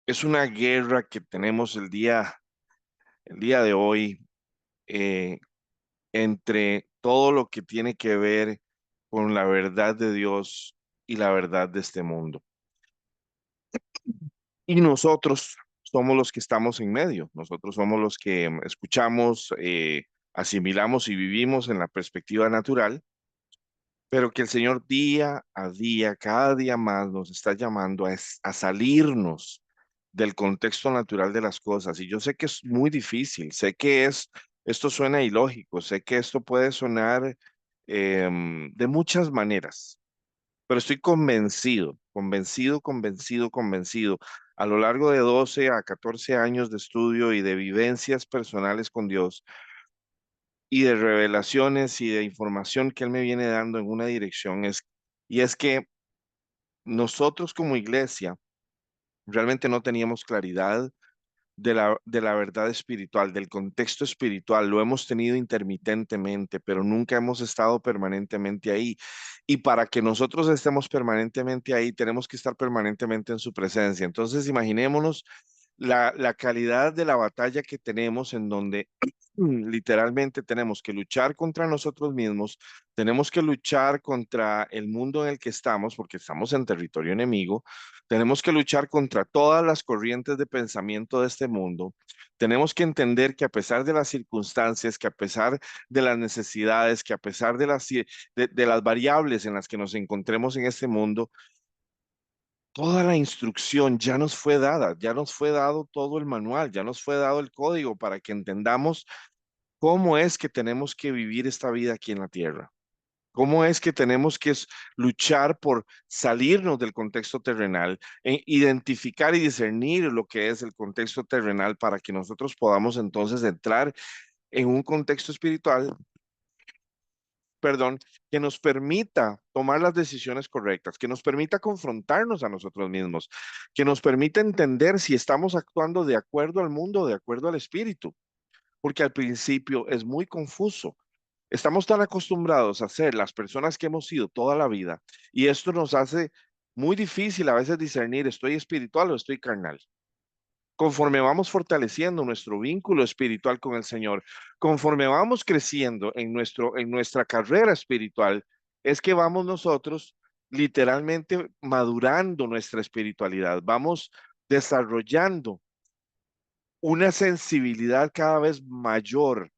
Es una guerra que tenemos el día de hoy eh, entre todo lo que tiene que ver con la verdad de Dios y la verdad de este mundo. Y nosotros somos los que estamos en medio, nosotros somos los que escuchamos, asimilamos y vivimos en la perspectiva natural, pero que el Señor día a día, cada día más nos está llamando a salirnos del contexto natural de las cosas. Y yo sé que es muy difícil, sé que esto suena ilógico, sé que esto puede sonar de muchas maneras, pero estoy convencido, a lo largo de 12 a 14 años de estudio y de vivencias personales con Dios y de revelaciones y de información que Él me viene dando en una dirección, y es que nosotros como iglesia realmente no teníamos claridad de la verdad espiritual, del contexto espiritual. Lo hemos tenido intermitentemente, pero nunca hemos estado permanentemente ahí. Y para que nosotros estemos permanentemente ahí, tenemos que estar permanentemente en su presencia. Entonces, imaginémonos la calidad de la batalla que tenemos en donde literalmente tenemos que luchar contra nosotros mismos, tenemos que luchar contra el mundo en el que estamos, porque estamos en territorio enemigo, tenemos que luchar contra todas las corrientes de pensamiento de este mundo, tenemos que entender que a pesar de las circunstancias, que a pesar de las necesidades, que a pesar de las variables en las que nos encontremos en este mundo, toda la instrucción ya nos fue dada, ya nos fue dado todo el manual, ya nos fue dado el código para que entendamos cómo es que tenemos que vivir esta vida aquí en la tierra. ¿Cómo es que tenemos que luchar por salirnos del contexto terrenal, identificar y discernir lo que es el contexto terrenal para que nosotros podamos entonces entrar en un contexto espiritual, perdón, que nos permita tomar las decisiones correctas, que nos permita confrontarnos a nosotros mismos, que nos permita entender si estamos actuando de acuerdo al mundo o de acuerdo al espíritu? Porque al principio es muy confuso. Estamos tan acostumbrados a ser las personas que hemos sido toda la vida y esto nos hace muy difícil a veces discernir, ¿estoy espiritual o estoy carnal? Conforme vamos fortaleciendo nuestro vínculo espiritual con el Señor, conforme vamos creciendo en nuestra carrera espiritual, es que vamos nosotros literalmente madurando nuestra espiritualidad, vamos desarrollando una sensibilidad cada vez mayor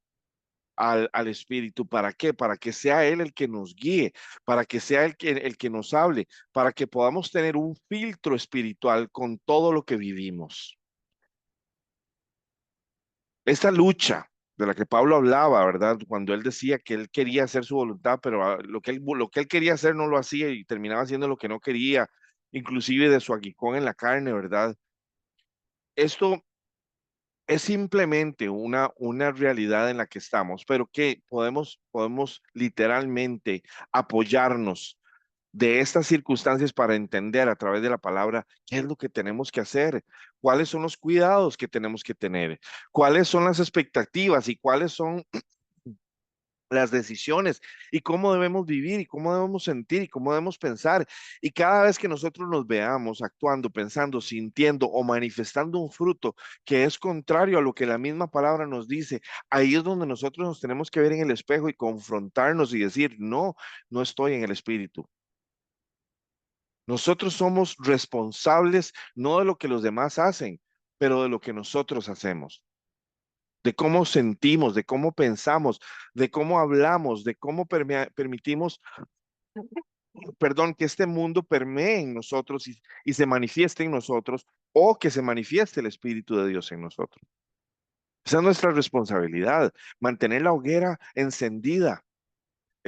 al Espíritu. ¿Para qué? Para que sea Él el que nos guíe, para que sea el que nos hable, para que podamos tener un filtro espiritual con todo lo que vivimos. Esta lucha de la que Pablo hablaba, ¿verdad? Cuando él decía que él quería hacer su voluntad, pero lo que él quería hacer no lo hacía y terminaba haciendo lo que no quería, inclusive de su aguijón en la carne, ¿verdad? Esto es simplemente una realidad en la que estamos, pero que podemos literalmente apoyarnos de estas circunstancias para entender a través de la palabra qué es lo que tenemos que hacer, cuáles son los cuidados que tenemos que tener, cuáles son las expectativas y cuáles son las decisiones y cómo debemos vivir y cómo debemos sentir y cómo debemos pensar. Y cada vez que nosotros nos veamos actuando, pensando, sintiendo o manifestando un fruto que es contrario a lo que la misma palabra nos dice, ahí es donde nosotros nos tenemos que ver en el espejo y confrontarnos y decir, no, no estoy en el espíritu. Nosotros somos responsables no de lo que los demás hacen, pero de lo que nosotros hacemos, de cómo sentimos, de cómo pensamos, de cómo hablamos, de cómo permitimos, perdón, que este mundo permee en nosotros y se manifieste en nosotros o que se manifieste el Espíritu de Dios en nosotros. Esa es nuestra responsabilidad, mantener la hoguera encendida.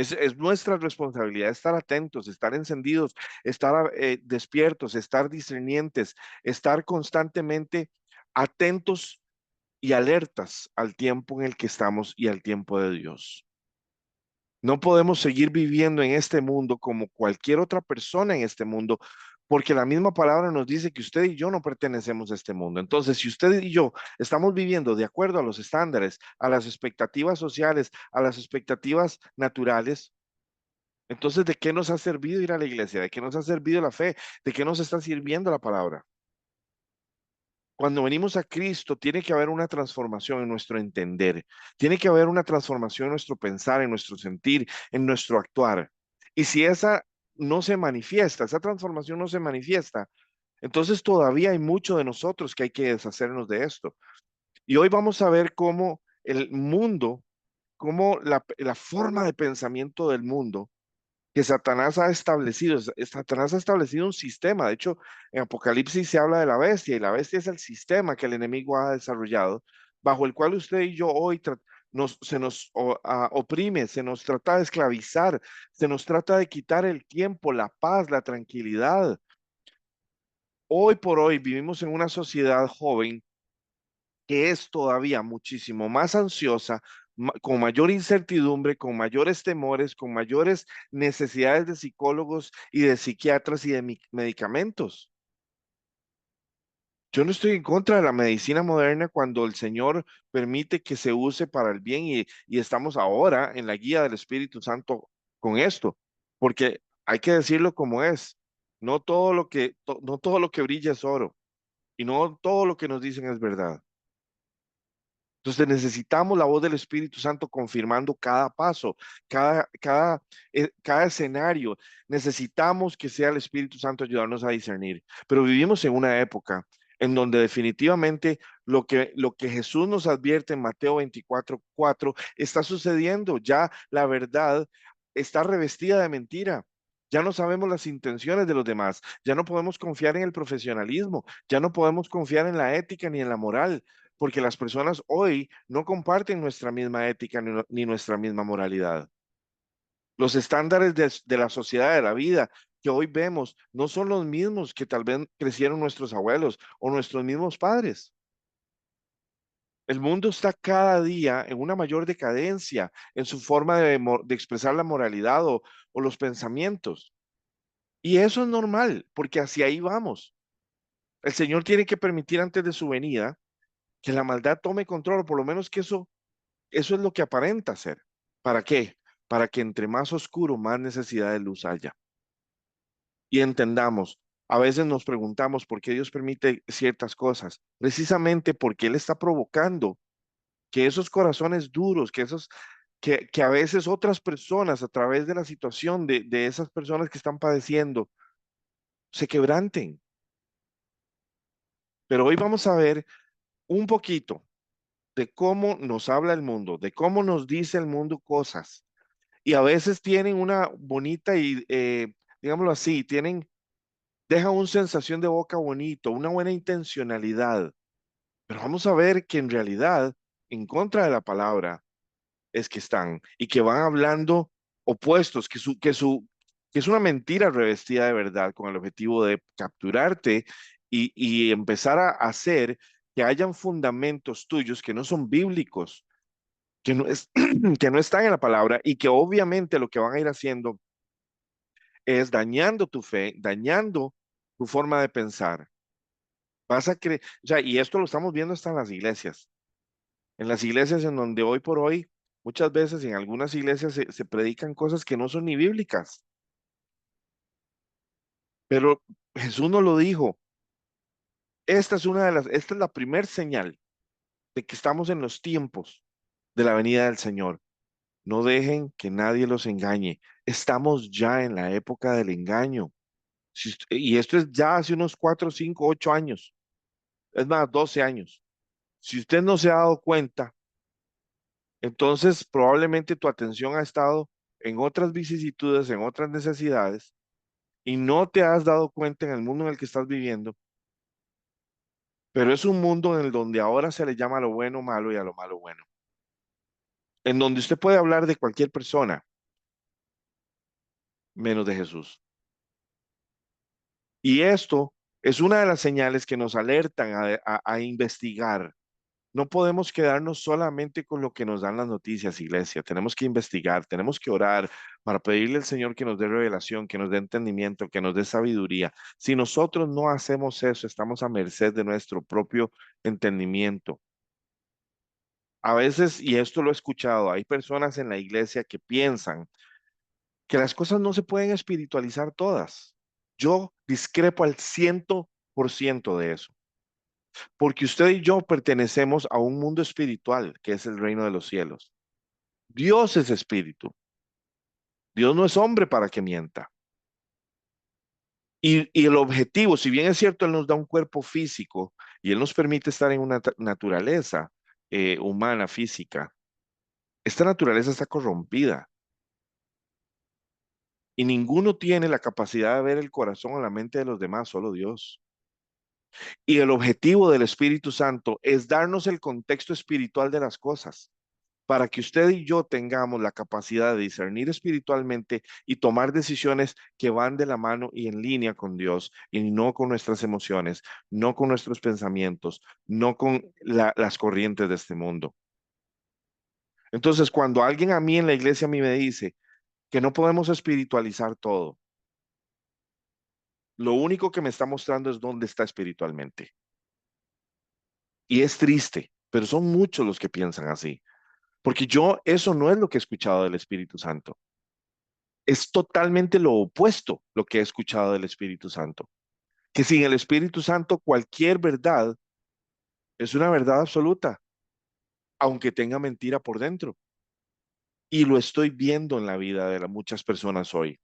Es nuestra responsabilidad estar atentos, estar encendidos, estar despiertos, estar discernientes, estar constantemente atentos y alertas al tiempo en el que estamos y al tiempo de Dios. No podemos seguir viviendo en este mundo como cualquier otra persona en este mundo, porque la misma palabra nos dice que usted y yo no pertenecemos a este mundo. Entonces, si usted y yo estamos viviendo de acuerdo a los estándares, a las expectativas sociales, a las expectativas naturales, entonces, ¿de qué nos ha servido ir a la iglesia? ¿De qué nos ha servido la fe? ¿De qué nos está sirviendo la palabra? Cuando venimos a Cristo, tiene que haber una transformación en nuestro entender, tiene que haber una transformación en nuestro pensar, en nuestro sentir, en nuestro actuar. Y si esa no se manifiesta, esa transformación no se manifiesta, entonces todavía hay mucho de nosotros que hay que deshacernos de esto. Y hoy vamos a ver cómo el mundo, cómo la forma de pensamiento del mundo que Satanás ha establecido. Satanás ha establecido un sistema. De hecho, en Apocalipsis se habla de la bestia y la bestia es el sistema que el enemigo ha desarrollado, bajo el cual usted y yo hoy se nos oprime, se nos trata de esclavizar, se nos trata de quitar el tiempo, la paz, la tranquilidad. Hoy por hoy vivimos en una sociedad joven que es todavía muchísimo más ansiosa, con mayor incertidumbre, con mayores temores, con mayores necesidades de psicólogos y de psiquiatras y de medicamentos. Yo no estoy en contra de la medicina moderna cuando el Señor permite que se use para el bien y estamos ahora en la guía del Espíritu Santo con esto, porque hay que decirlo como es. No todo lo que brilla es oro y no todo lo que nos dicen es verdad. Entonces necesitamos la voz del Espíritu Santo confirmando cada paso, cada escenario. Necesitamos que sea el Espíritu Santo ayudarnos a discernir. Pero vivimos en una época en donde definitivamente lo que Jesús nos advierte en Mateo 24:4 está sucediendo. Ya la verdad está revestida de mentira. Ya no sabemos las intenciones de los demás. Ya no podemos confiar en el profesionalismo. Ya no podemos confiar en la ética ni en la moral porque las personas hoy no comparten nuestra misma ética ni nuestra misma moralidad. Los estándares de la sociedad, de la vida que hoy vemos, no son los mismos que tal vez crecieron nuestros abuelos o nuestros mismos padres. El mundo está cada día en una mayor decadencia en su forma de expresar la moralidad o los pensamientos. Y eso es normal, porque hacia ahí vamos. El Señor tiene que permitir antes de su venida que la maldad tome control, o por lo menos que eso es lo que aparenta ser. ¿Para qué? Para que entre más oscuro, más necesidad de luz haya. Y entendamos, a veces nos preguntamos por qué Dios permite ciertas cosas, precisamente porque Él está provocando que esos corazones duros, que a veces otras personas a través de la situación de esas personas que están padeciendo, se quebranten. Pero hoy vamos a ver un poquito de cómo nos habla el mundo, de cómo nos dice el mundo cosas y a veces tienen una bonita y, digámoslo así, dejan una sensación de boca bonito, una buena intencionalidad, pero vamos a ver que en realidad, en contra de la palabra, es que están y que van hablando opuestos, que es una mentira revestida de verdad con el objetivo de capturarte y empezar a hacer que hayan fundamentos tuyos que no son bíblicos, que no están en la palabra y que obviamente lo que van a ir haciendo es dañando tu fe, dañando tu forma de pensar. Vas a creer, o sea, y esto lo estamos viendo hasta en las iglesias en donde hoy por hoy, muchas veces en algunas iglesias se predican cosas que no son ni bíblicas, pero Jesús nos lo dijo, esta es la primer señal de que estamos en los tiempos de la venida del Señor. No dejen que nadie los engañe. Estamos ya en la época del engaño. Y esto es ya hace unos 4, 5, 8 años. Es más, 12 años. Si usted no se ha dado cuenta, entonces probablemente tu atención ha estado en otras vicisitudes, en otras necesidades, y no te has dado cuenta en el mundo en el que estás viviendo, pero es un mundo en el donde ahora se le llama a lo bueno malo y a lo malo bueno, en donde usted puede hablar de cualquier persona, menos de Jesús. Y esto es una de las señales que nos alertan a investigar. No podemos quedarnos solamente con lo que nos dan las noticias, iglesia. Tenemos que investigar, tenemos que orar para pedirle al Señor que nos dé revelación, que nos dé entendimiento, que nos dé sabiduría. Si nosotros no hacemos eso, estamos a merced de nuestro propio entendimiento. A veces, y esto lo he escuchado, hay personas en la iglesia que piensan que las cosas no se pueden espiritualizar todas. Yo discrepo al 100% de eso. porque usted y yo pertenecemos a un mundo espiritual que es el reino de los cielos. Dios es espíritu. Dios no es hombre para que mienta. Y el objetivo, si bien es cierto, Él nos da un cuerpo físico y Él nos permite estar en una naturaleza humana, física, esta naturaleza está corrompida y ninguno tiene la capacidad de ver el corazón o la mente de los demás, solo Dios. Y el objetivo del Espíritu Santo es darnos el contexto espiritual de las cosas, para que usted y yo tengamos la capacidad de discernir espiritualmente y tomar decisiones que van de la mano y en línea con Dios y no con nuestras emociones, no con nuestros pensamientos, no con las corrientes de este mundo. Entonces, cuando alguien a mí en la iglesia a mí me dice que no podemos espiritualizar todo, lo único que me está mostrando es dónde está espiritualmente. Y es triste, pero son muchos los que piensan así, porque yo eso no es lo que he escuchado del Espíritu Santo. Es totalmente lo opuesto lo que he escuchado del Espíritu Santo. Que sin el Espíritu Santo cualquier verdad es una verdad absoluta, aunque tenga mentira por dentro. Y lo estoy viendo en la vida de muchas personas hoy.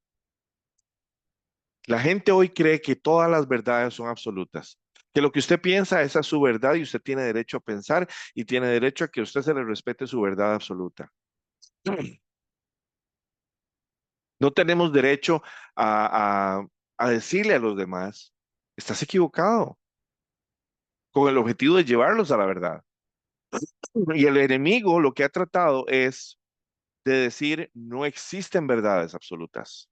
La gente hoy cree que todas las verdades son absolutas, que lo que usted piensa esa es su verdad y usted tiene derecho a pensar y tiene derecho a que usted se le respete su verdad absoluta. No tenemos derecho a decirle a los demás, estás equivocado, con el objetivo de llevarlos a la verdad. Y el enemigo lo que ha tratado es de decir no existen verdades absolutas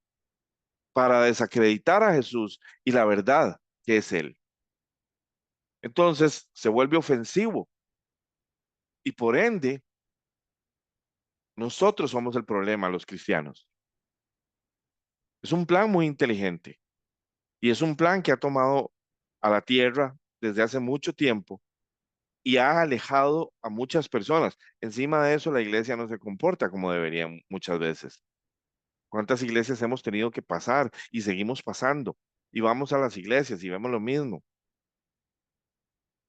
para desacreditar a Jesús y la verdad que es Él. Entonces se vuelve ofensivo y por ende nosotros somos el problema, los cristianos. Es un plan muy inteligente y es un plan que ha tomado a la tierra desde hace mucho tiempo y ha alejado a muchas personas. Encima de eso, la iglesia no se comporta como debería muchas veces. ¿Cuántas iglesias hemos tenido que pasar y seguimos pasando? Y vamos a las iglesias y vemos lo mismo.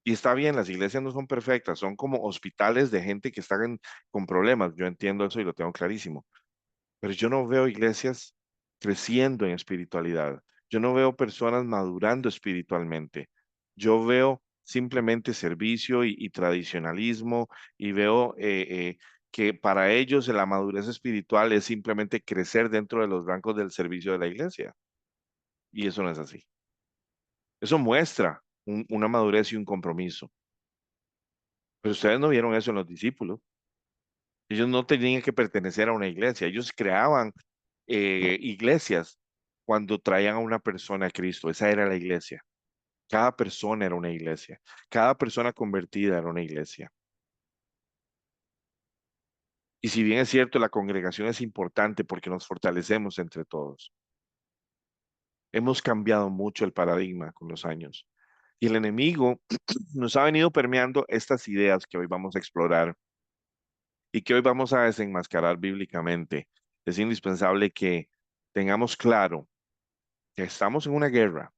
Y está bien, las iglesias no son perfectas, son como hospitales de gente que está con problemas. Yo entiendo eso y lo tengo clarísimo. Pero yo no veo iglesias creciendo en espiritualidad. Yo no veo personas madurando espiritualmente. Yo veo simplemente servicio y tradicionalismo y veo que para ellos la madurez espiritual es simplemente crecer dentro de los rankos del servicio de la iglesia. Y eso no es así. Eso muestra una madurez y un compromiso. Pero ustedes no vieron eso en los discípulos. Ellos no tenían que pertenecer a una iglesia. Ellos creaban iglesias cuando traían a una persona a Cristo. Esa era la iglesia. Cada persona era una iglesia. Cada persona convertida era una iglesia. Y si bien es cierto, la congregación es importante porque nos fortalecemos entre todos. Hemos cambiado mucho el paradigma con los años. Y el enemigo nos ha venido permeando estas ideas que hoy vamos a explorar y que hoy vamos a desenmascarar bíblicamente. Es indispensable que tengamos claro que estamos en una guerra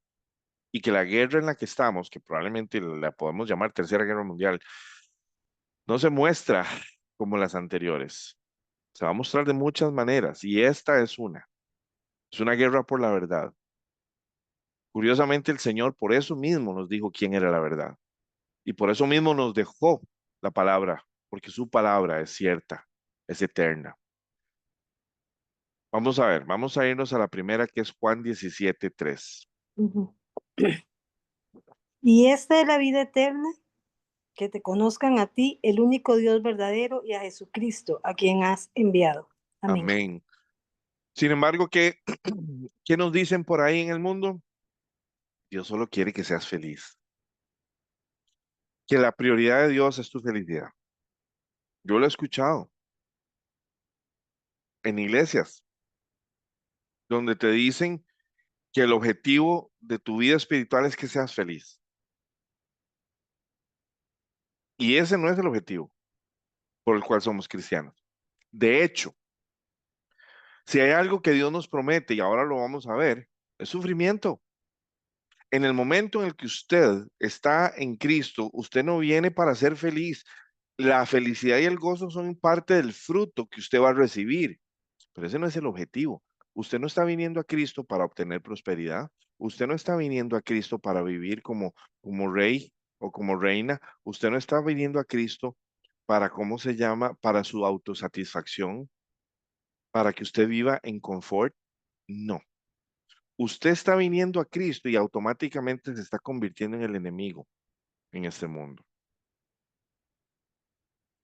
y que la guerra en la que estamos, que probablemente la podemos llamar Tercera Guerra Mundial, no se muestra como las anteriores. Se va a mostrar de muchas maneras y esta es una. Es una guerra por la verdad. Curiosamente, el Señor por eso mismo nos dijo quién era la verdad y por eso mismo nos dejó la palabra, porque su palabra es cierta, es eterna. Vamos a ver, vamos a irnos a la primera que es Juan 17:3. Ujú. Y esta es la vida eterna, que te conozcan a ti, el único Dios verdadero, y a Jesucristo, a quien has enviado. Amén. Amén. Sin embargo, ¿qué nos dicen por ahí en el mundo? Dios solo quiere que seas feliz, que la prioridad de Dios es tu felicidad. Yo lo he escuchado en iglesias donde te dicen que el objetivo de tu vida espiritual es que seas feliz. Y ese no es el objetivo por el cual somos cristianos. De hecho, si hay algo que Dios nos promete, y ahora lo vamos a ver, es sufrimiento. En el momento en el que usted está en Cristo, usted no viene para ser feliz. La felicidad y el gozo son parte del fruto que usted va a recibir, pero ese no es el objetivo. Usted no está viniendo a Cristo para obtener prosperidad. Usted no está viniendo a Cristo para vivir como rey o como reina. Usted no está viniendo a Cristo para, ¿cómo se llama? Para su autosatisfacción, para que usted viva en confort. No. Usted está viniendo a Cristo y automáticamente se está convirtiendo en el enemigo en este mundo.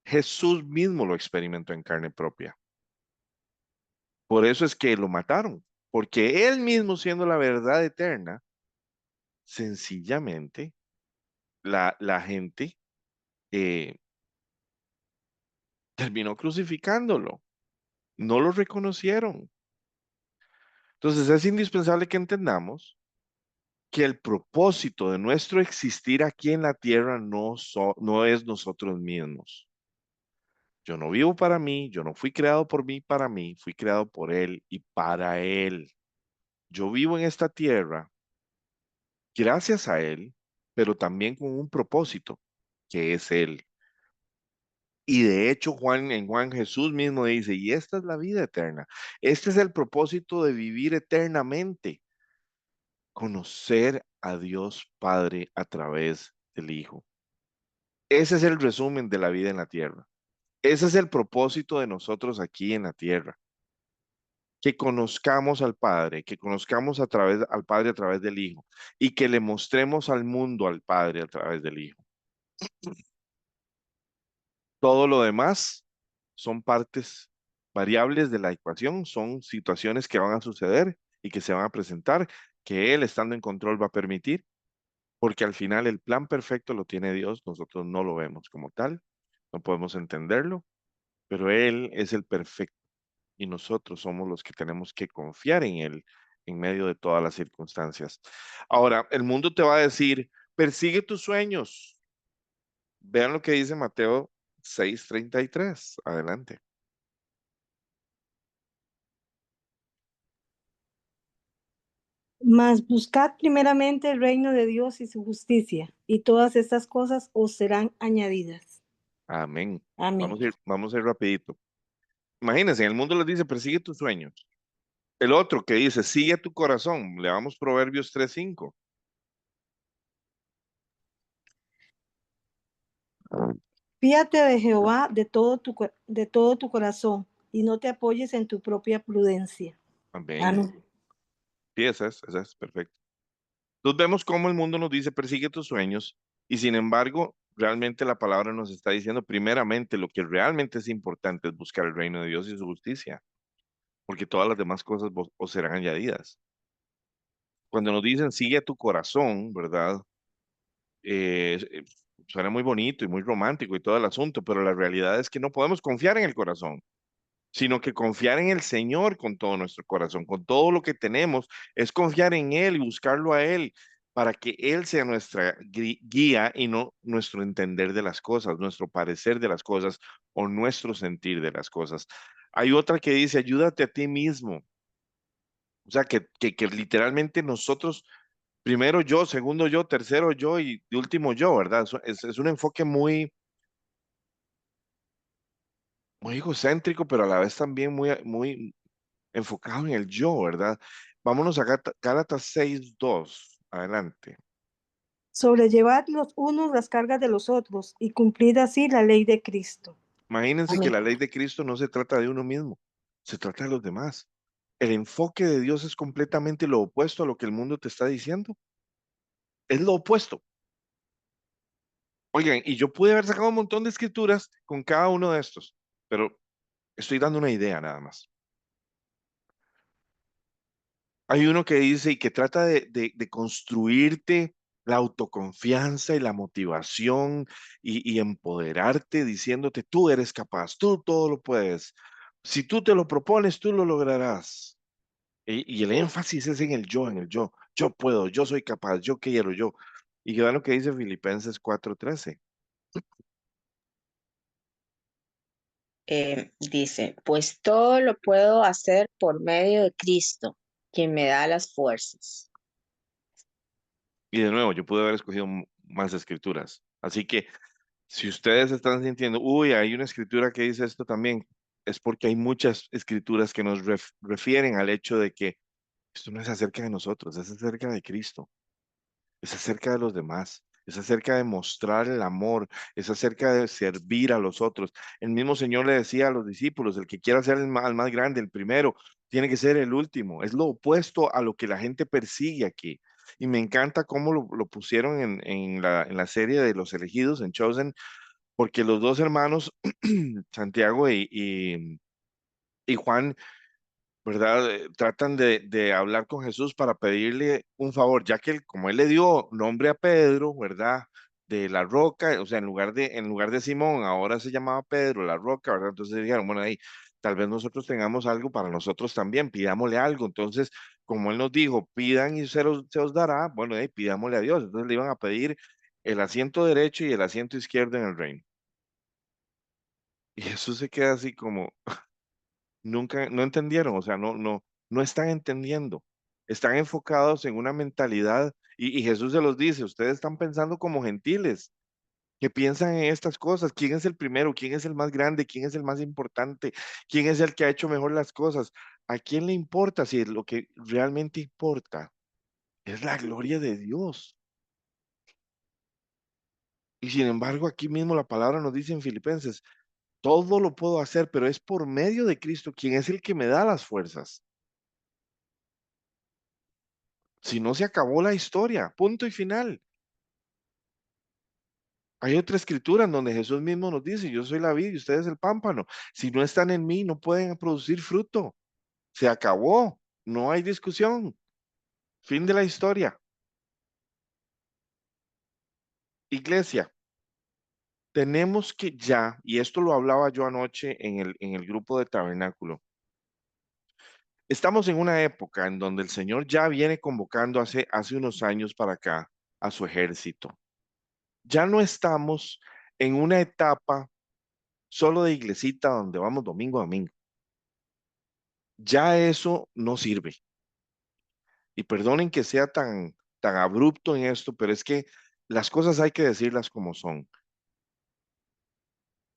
Jesús mismo lo experimentó en carne propia. Por eso es que lo mataron, porque él mismo siendo la verdad eterna, sencillamente la gente eh, terminó crucificándolo. No lo reconocieron. Entonces es indispensable que entendamos que el propósito de nuestro existir aquí en la tierra no es nosotros mismos. Yo no vivo para mí, yo no fui creado por mí para mí, fui creado por Él y para Él. Yo vivo en esta tierra gracias a Él, pero también con un propósito, que es Él. Y de hecho, en Juan Jesús mismo dice, y esta es la vida eterna. Este es el propósito de vivir eternamente, conocer a Dios Padre a través del Hijo. Ese es el resumen de la vida en la tierra. Ese es el propósito de nosotros aquí en la tierra. Que conozcamos al Padre, que conozcamos al Padre a través del Hijo y que le mostremos al mundo al Padre a través del Hijo. Todo lo demás son partes variables de la ecuación, son situaciones que van a suceder y que se van a presentar, que Él, estando en control, va a permitir, porque al final el plan perfecto lo tiene Dios, nosotros no lo vemos como tal, no podemos entenderlo, pero Él es el perfecto y nosotros somos los que tenemos que confiar en Él en medio de todas las circunstancias. Ahora, el mundo te va a decir, persigue tus sueños. Vean lo que dice Mateo 6:33. Adelante. Mas buscad primeramente el reino de Dios y su justicia, y todas estas cosas os serán añadidas. Amén. Amén. Vamos a ir rapidito. Imagínense, el mundo les dice, persigue tus sueños. El otro que dice, sigue tu corazón. Le damos Proverbios 3:5. Fíate de Jehová de todo tu corazón, y no te apoyes en tu propia prudencia. Amén. Amén. Sí, esa es, perfecto. Entonces vemos cómo el mundo nos dice, persigue tus sueños, y sin embargo, realmente la palabra nos está diciendo, primeramente, lo que realmente es importante es buscar el reino de Dios y su justicia, porque todas las demás cosas os serán añadidas. Cuando nos dicen, sigue a tu corazón, ¿verdad? Eh, suena muy bonito y muy romántico y todo el asunto, pero la realidad es que no podemos confiar en el corazón, sino que confiar en el Señor con todo nuestro corazón, con todo lo que tenemos, es confiar en Él y buscarlo a Él para que Él sea nuestra guía y no nuestro entender de las cosas, nuestro parecer de las cosas o nuestro sentir de las cosas. Hay otra que dice, ayúdate a ti mismo. O sea, que literalmente nosotros, primero yo, segundo yo, tercero yo y de último yo, ¿verdad? Es un enfoque muy egocéntrico, pero a la vez también muy enfocado en el yo, ¿verdad? Vámonos a Gálatas 6:2. Adelante. Sobrellevad los unos las cargas de los otros, y cumplid así la ley de Cristo. Imagínense que Amén. la ley de Cristo no se trata de uno mismo, se trata de los demás. El enfoque de Dios es completamente lo opuesto a lo que el mundo te está diciendo. Es lo opuesto. Oigan, y yo pude haber sacado un montón de escrituras con cada uno de estos, pero estoy dando una idea nada más. Hay uno que dice y que trata de construirte la autoconfianza y la motivación y empoderarte diciéndote, tú eres capaz, tú todo lo puedes. Si tú te lo propones, tú lo lograrás. Y el énfasis es en el yo, en el yo. Yo puedo, yo soy capaz, yo quiero, yo. Y vean lo que dice Filipenses 4:13. Dice, pues todo lo puedo hacer por medio de Cristo, quien me da las fuerzas. Y de nuevo, yo pude haber escogido más escrituras. Así que si ustedes están sintiendo, uy, hay una escritura que dice esto también, es porque hay muchas escrituras que nos refieren al hecho de que esto no es acerca de nosotros, es acerca de Cristo, es acerca de los demás, es acerca de mostrar el amor, es acerca de servir a los otros. El mismo Señor le decía a los discípulos, el que quiera ser el más grande, el primero, tiene que ser el último. Es lo opuesto a lo que la gente persigue aquí. Y me encanta cómo lo pusieron en la serie de los elegidos, en Chosen, porque los dos hermanos, Santiago y Juan, ¿verdad? Tratan de hablar con Jesús para pedirle un favor, ya que como él le dio nombre a Pedro, ¿verdad? De la roca, o sea, en lugar de Simón, ahora se llamaba Pedro, la roca, ¿verdad? Entonces dijeron, bueno, ahí, tal vez nosotros tengamos algo para nosotros también, pidámosle algo. Entonces, como él nos dijo, pidan y se os dará, bueno, ahí, pidámosle a Dios. Entonces le iban a pedir el asiento derecho y el asiento izquierdo en el reino. Y Jesús se queda así como, nunca, no entendieron, o sea, no están entendiendo. Están enfocados en una mentalidad y Jesús se los dice, ustedes están pensando como gentiles, que piensan en estas cosas, quién es el primero, quién es el más grande, quién es el más importante, quién es el que ha hecho mejor las cosas. ¿A quién le importa si lo que realmente importa es la gloria de Dios? Y sin embargo, aquí mismo la palabra nos dice en Filipenses, todo lo puedo hacer, pero es por medio de Cristo, quien es el que me da las fuerzas. Si no, se acabó la historia, punto y final. Hay otra escritura en donde Jesús mismo nos dice, yo soy la vid y ustedes el pámpano. Si no están en mí, no pueden producir fruto. Se acabó, no hay discusión. Fin de la historia. Iglesia, tenemos que ya, y esto lo hablaba yo anoche en el grupo de Tabernáculo, estamos en una época en donde el Señor ya viene convocando hace unos años para acá a su ejército. Ya no estamos en una etapa solo de iglesita donde vamos domingo a domingo. Ya eso no sirve. Y perdonen que sea tan abrupto en esto, pero es que las cosas hay que decirlas como son.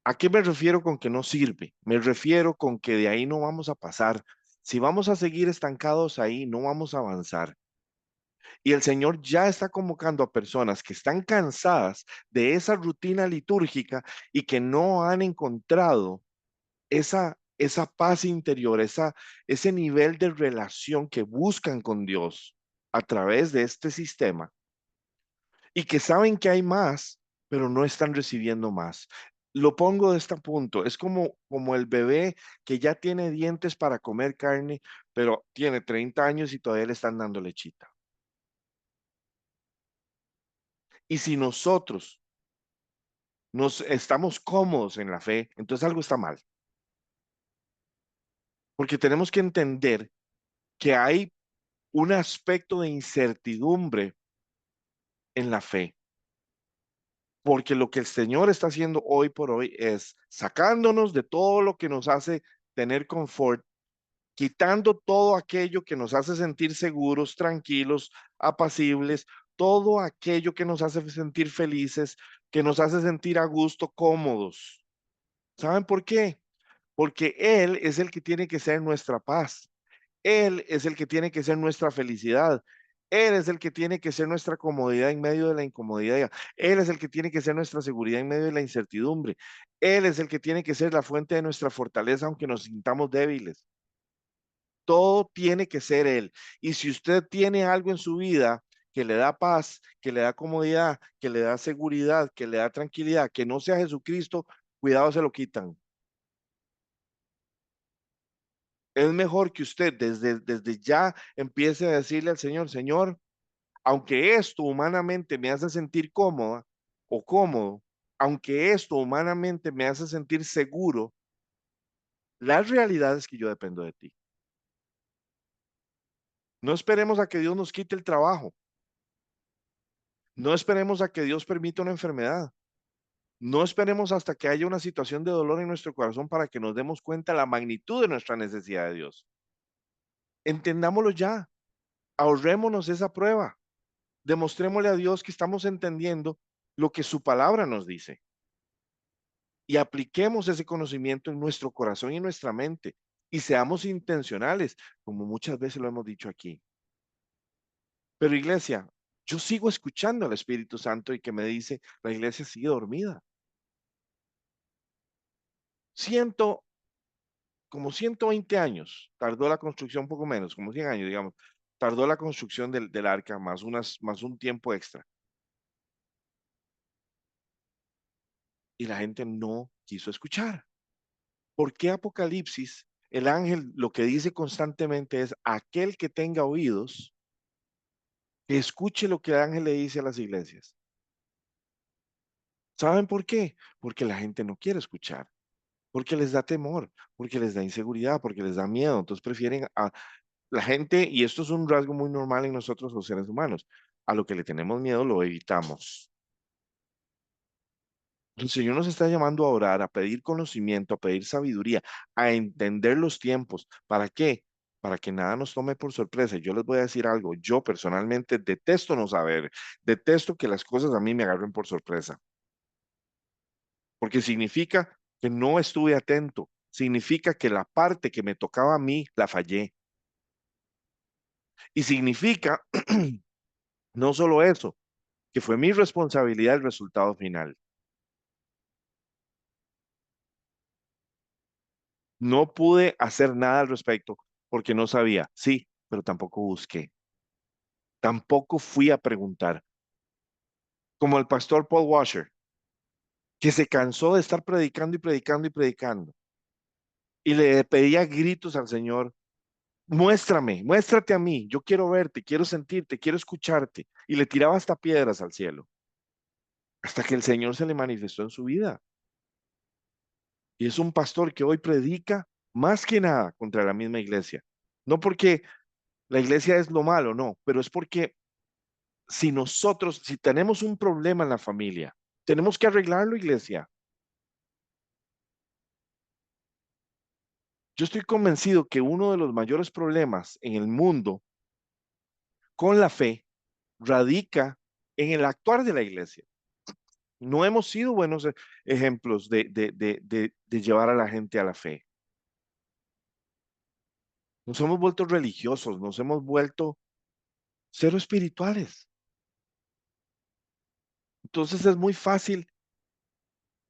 ¿A qué me refiero con que no sirve? Me refiero con que de ahí no vamos a pasar. Si vamos a seguir estancados ahí, no vamos a avanzar. Y el Señor ya está convocando a personas que están cansadas de esa rutina litúrgica y que no han encontrado esa paz interior, ese nivel de relación que buscan con Dios a través de este sistema y que saben que hay más, pero no están recibiendo más. Lo pongo de este punto, es como el bebé que ya tiene dientes para comer carne, pero tiene 30 años y todavía le están dando lechita. Y si nosotros nos estamos cómodos en la fe, entonces algo está mal, porque tenemos que entender que hay un aspecto de incertidumbre en la fe, porque lo que el Señor está haciendo hoy por hoy es sacándonos de todo lo que nos hace tener confort, quitando todo aquello que nos hace sentir seguros, tranquilos, apacibles, todo aquello que nos hace sentir felices, que nos hace sentir a gusto, cómodos. ¿Saben por qué? Porque Él es el que tiene que ser nuestra paz. Él es el que tiene que ser nuestra felicidad. Él es el que tiene que ser nuestra comodidad en medio de la incomodidad. Él es el que tiene que ser nuestra seguridad en medio de la incertidumbre. Él es el que tiene que ser la fuente de nuestra fortaleza, aunque nos sintamos débiles. Todo tiene que ser Él. Y si usted tiene algo en su vida que le da paz, que le da comodidad, que le da seguridad, que le da tranquilidad, que no sea Jesucristo, cuidado, se lo quitan. Es mejor que usted desde ya empiece a decirle al Señor, Señor, aunque esto humanamente me hace sentir cómoda o cómodo, aunque esto humanamente me hace sentir seguro, la realidad es que yo dependo de ti. No esperemos a que Dios nos quite el trabajo. No esperemos a que Dios permita una enfermedad. No esperemos hasta que haya una situación de dolor en nuestro corazón para que nos demos cuenta de la magnitud de nuestra necesidad de Dios. Entendámoslo ya. Ahorrémonos esa prueba. Demostrémosle a Dios que estamos entendiendo lo que su palabra nos dice y apliquemos ese conocimiento en nuestro corazón y en nuestra mente y seamos intencionales, como muchas veces lo hemos dicho aquí. Pero iglesia, yo sigo escuchando al Espíritu Santo y que me dice, la iglesia sigue dormida. Siento, como 120 años, tardó la construcción, un poco menos, como 100 años, digamos, tardó la construcción del arca, más un tiempo extra. Y la gente no quiso escuchar. ¿Por qué Apocalipsis? El ángel lo que dice constantemente es, aquel que tenga oídos, que escuche lo que el ángel le dice a las iglesias. ¿Saben por qué? Porque la gente no quiere escuchar, porque les da temor, porque les da inseguridad, porque les da miedo. Entonces prefieren a la gente, y esto es un rasgo muy normal en nosotros los seres humanos, a lo que le tenemos miedo lo evitamos. El Señor nos está llamando a orar, a pedir conocimiento, a pedir sabiduría, a entender los tiempos. ¿Para qué? Para que nada nos tome por sorpresa. Yo les voy a decir algo. Yo personalmente detesto no saber. Detesto que las cosas a mí me agarren por sorpresa. Porque significa que no estuve atento. Significa que la parte que me tocaba a mí la fallé. Y significa no solo eso, que fue mi responsabilidad el resultado final. No pude hacer nada al respecto porque no sabía, sí, pero tampoco busqué. Tampoco fui a preguntar. Como el pastor Paul Washer, que se cansó de estar predicando y predicando y predicando. Y le pedía gritos al Señor, muéstrame, muéstrate a mí, yo quiero verte, quiero sentirte, quiero escucharte. Y le tiraba hasta piedras al cielo, hasta que el Señor se le manifestó en su vida. Y es un pastor que hoy predica más que nada contra la misma iglesia. No porque la iglesia es lo malo, no, pero es porque si nosotros, si tenemos un problema en la familia, tenemos que arreglarlo, iglesia. Yo estoy convencido que uno de los mayores problemas en el mundo con la fe radica en el actuar de la iglesia. No hemos sido buenos ejemplos de llevar a la gente a la fe. Nos hemos vuelto religiosos, nos hemos vuelto cero espirituales. Entonces es muy fácil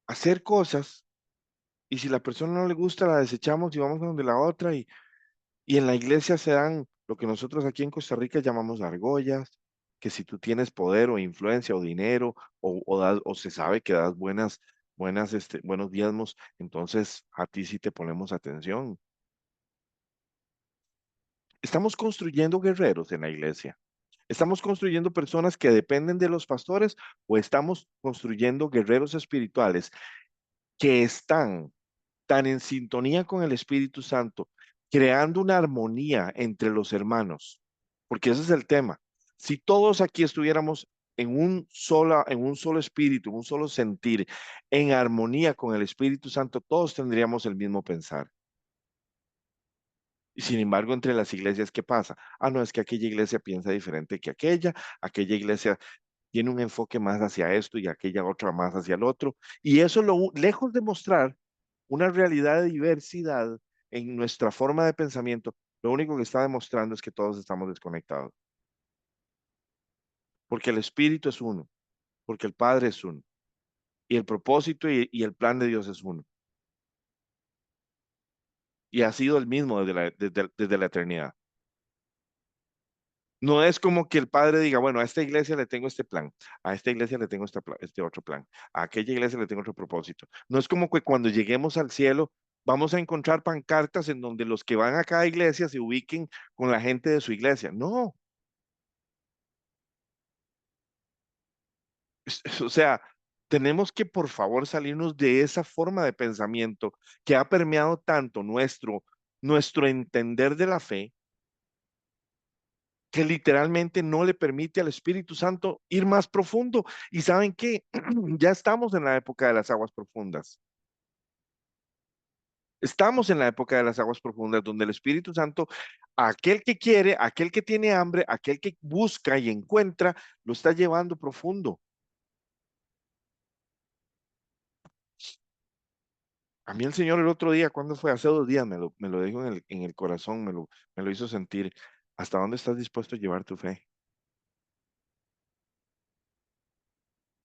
hacer cosas y si la persona no le gusta, la desechamos y vamos a donde la otra y en la iglesia se dan lo que nosotros aquí en Costa Rica llamamos argollas, que si tú tienes poder o influencia o dinero o se sabe que das buenos diezmos, entonces a ti sí te ponemos atención. Estamos construyendo guerreros en la iglesia. Estamos construyendo personas que dependen de los pastores o estamos construyendo guerreros espirituales que están tan en sintonía con el Espíritu Santo, creando una armonía entre los hermanos, porque ese es el tema. Si todos aquí estuviéramos en un solo espíritu, en un solo sentir, en armonía con el Espíritu Santo, todos tendríamos el mismo pensar. Y sin embargo, entre las iglesias, ¿qué pasa? Ah, no, es que aquella iglesia piensa diferente que aquella iglesia tiene un enfoque más hacia esto y aquella otra más hacia el otro. Y eso lejos de mostrar una realidad de diversidad en nuestra forma de pensamiento, lo único que está demostrando es que todos estamos desconectados. Porque el Espíritu es uno, porque el Padre es uno, y el propósito y el plan de Dios es uno. Y ha sido el mismo desde la eternidad. No es como que el padre diga, bueno, a esta iglesia le tengo este plan, a esta iglesia le tengo este otro plan, a aquella iglesia le tengo otro propósito. No es como que cuando lleguemos al cielo vamos a encontrar pancartas en donde los que van a cada iglesia se ubiquen con la gente de su iglesia. No, o sea, tenemos que por favor salirnos de esa forma de pensamiento que ha permeado tanto nuestro entender de la fe que literalmente no le permite al Espíritu Santo ir más profundo. ¿Y saben qué? Ya estamos en la época de las aguas profundas. Estamos en la época de las aguas profundas, donde el Espíritu Santo, aquel que quiere, aquel que tiene hambre, aquel que busca y encuentra, lo está llevando profundo. A mí el Señor el otro día, ¿cuándo fue? Hace 2 días, me lo dijo en el corazón, me lo hizo sentir. ¿Hasta dónde estás dispuesto a llevar tu fe?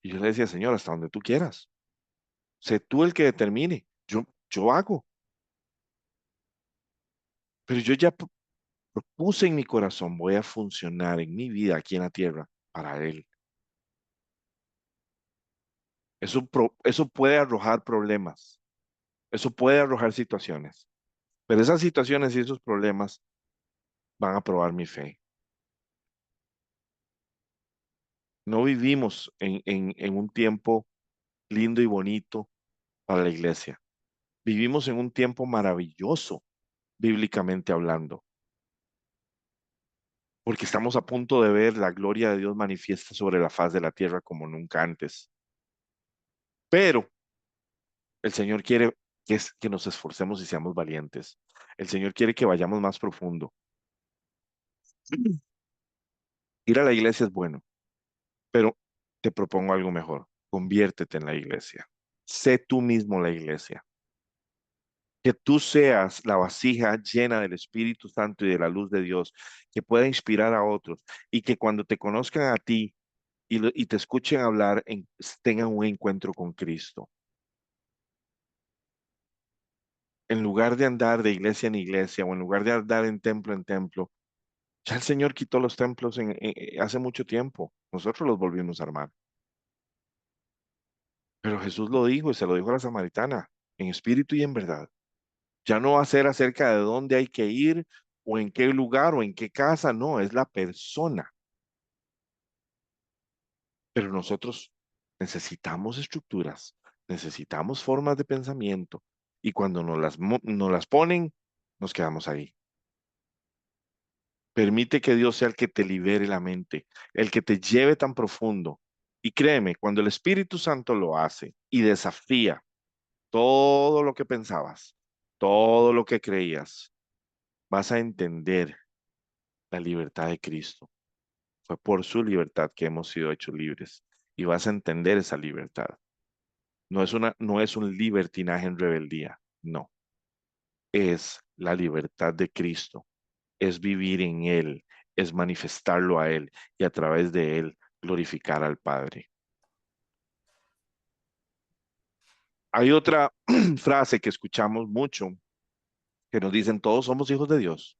Y yo le decía, Señor, hasta donde tú quieras. Sé tú el que determine. Yo hago. Pero yo ya propuse en mi corazón, voy a funcionar en mi vida aquí en la tierra para Él. Eso puede arrojar problemas, eso puede arrojar situaciones, pero esas situaciones y esos problemas van a probar mi fe. No vivimos en un tiempo lindo y bonito para la iglesia. Vivimos en un tiempo maravilloso, bíblicamente hablando, porque estamos a punto de ver la gloria de Dios manifiesta sobre la faz de la tierra como nunca antes. Pero el Señor quiere que nos esforcemos y seamos valientes. El Señor quiere que vayamos más profundo. Ir a la iglesia es bueno, pero te propongo algo mejor. Conviértete en la iglesia. Sé tú mismo la iglesia. Que tú seas la vasija llena del Espíritu Santo y de la luz de Dios, que pueda inspirar a otros y que cuando te conozcan a ti y te escuchen hablar, tengan un encuentro con Cristo. En lugar de andar de iglesia en iglesia o en lugar de andar en templo, ya el Señor quitó los templos hace mucho tiempo. Nosotros los volvimos a armar. Pero Jesús lo dijo y se lo dijo a la samaritana, en espíritu y en verdad. Ya no va a ser acerca de dónde hay que ir o en qué lugar o en qué casa, no, es la persona. Pero nosotros necesitamos estructuras, necesitamos formas de pensamiento y cuando nos las ponen, nos quedamos ahí. Permite que Dios sea el que te libere la mente, el que te lleve tan profundo. Y créeme, cuando el Espíritu Santo lo hace y desafía todo lo que pensabas, todo lo que creías, vas a entender la libertad de Cristo. Fue por su libertad que hemos sido hechos libres y vas a entender esa libertad. No es un libertinaje en rebeldía, no, es la libertad de Cristo, es vivir en Él, es manifestarlo a Él y a través de Él glorificar al Padre. Hay otra frase que escuchamos mucho que nos dicen todos somos hijos de Dios.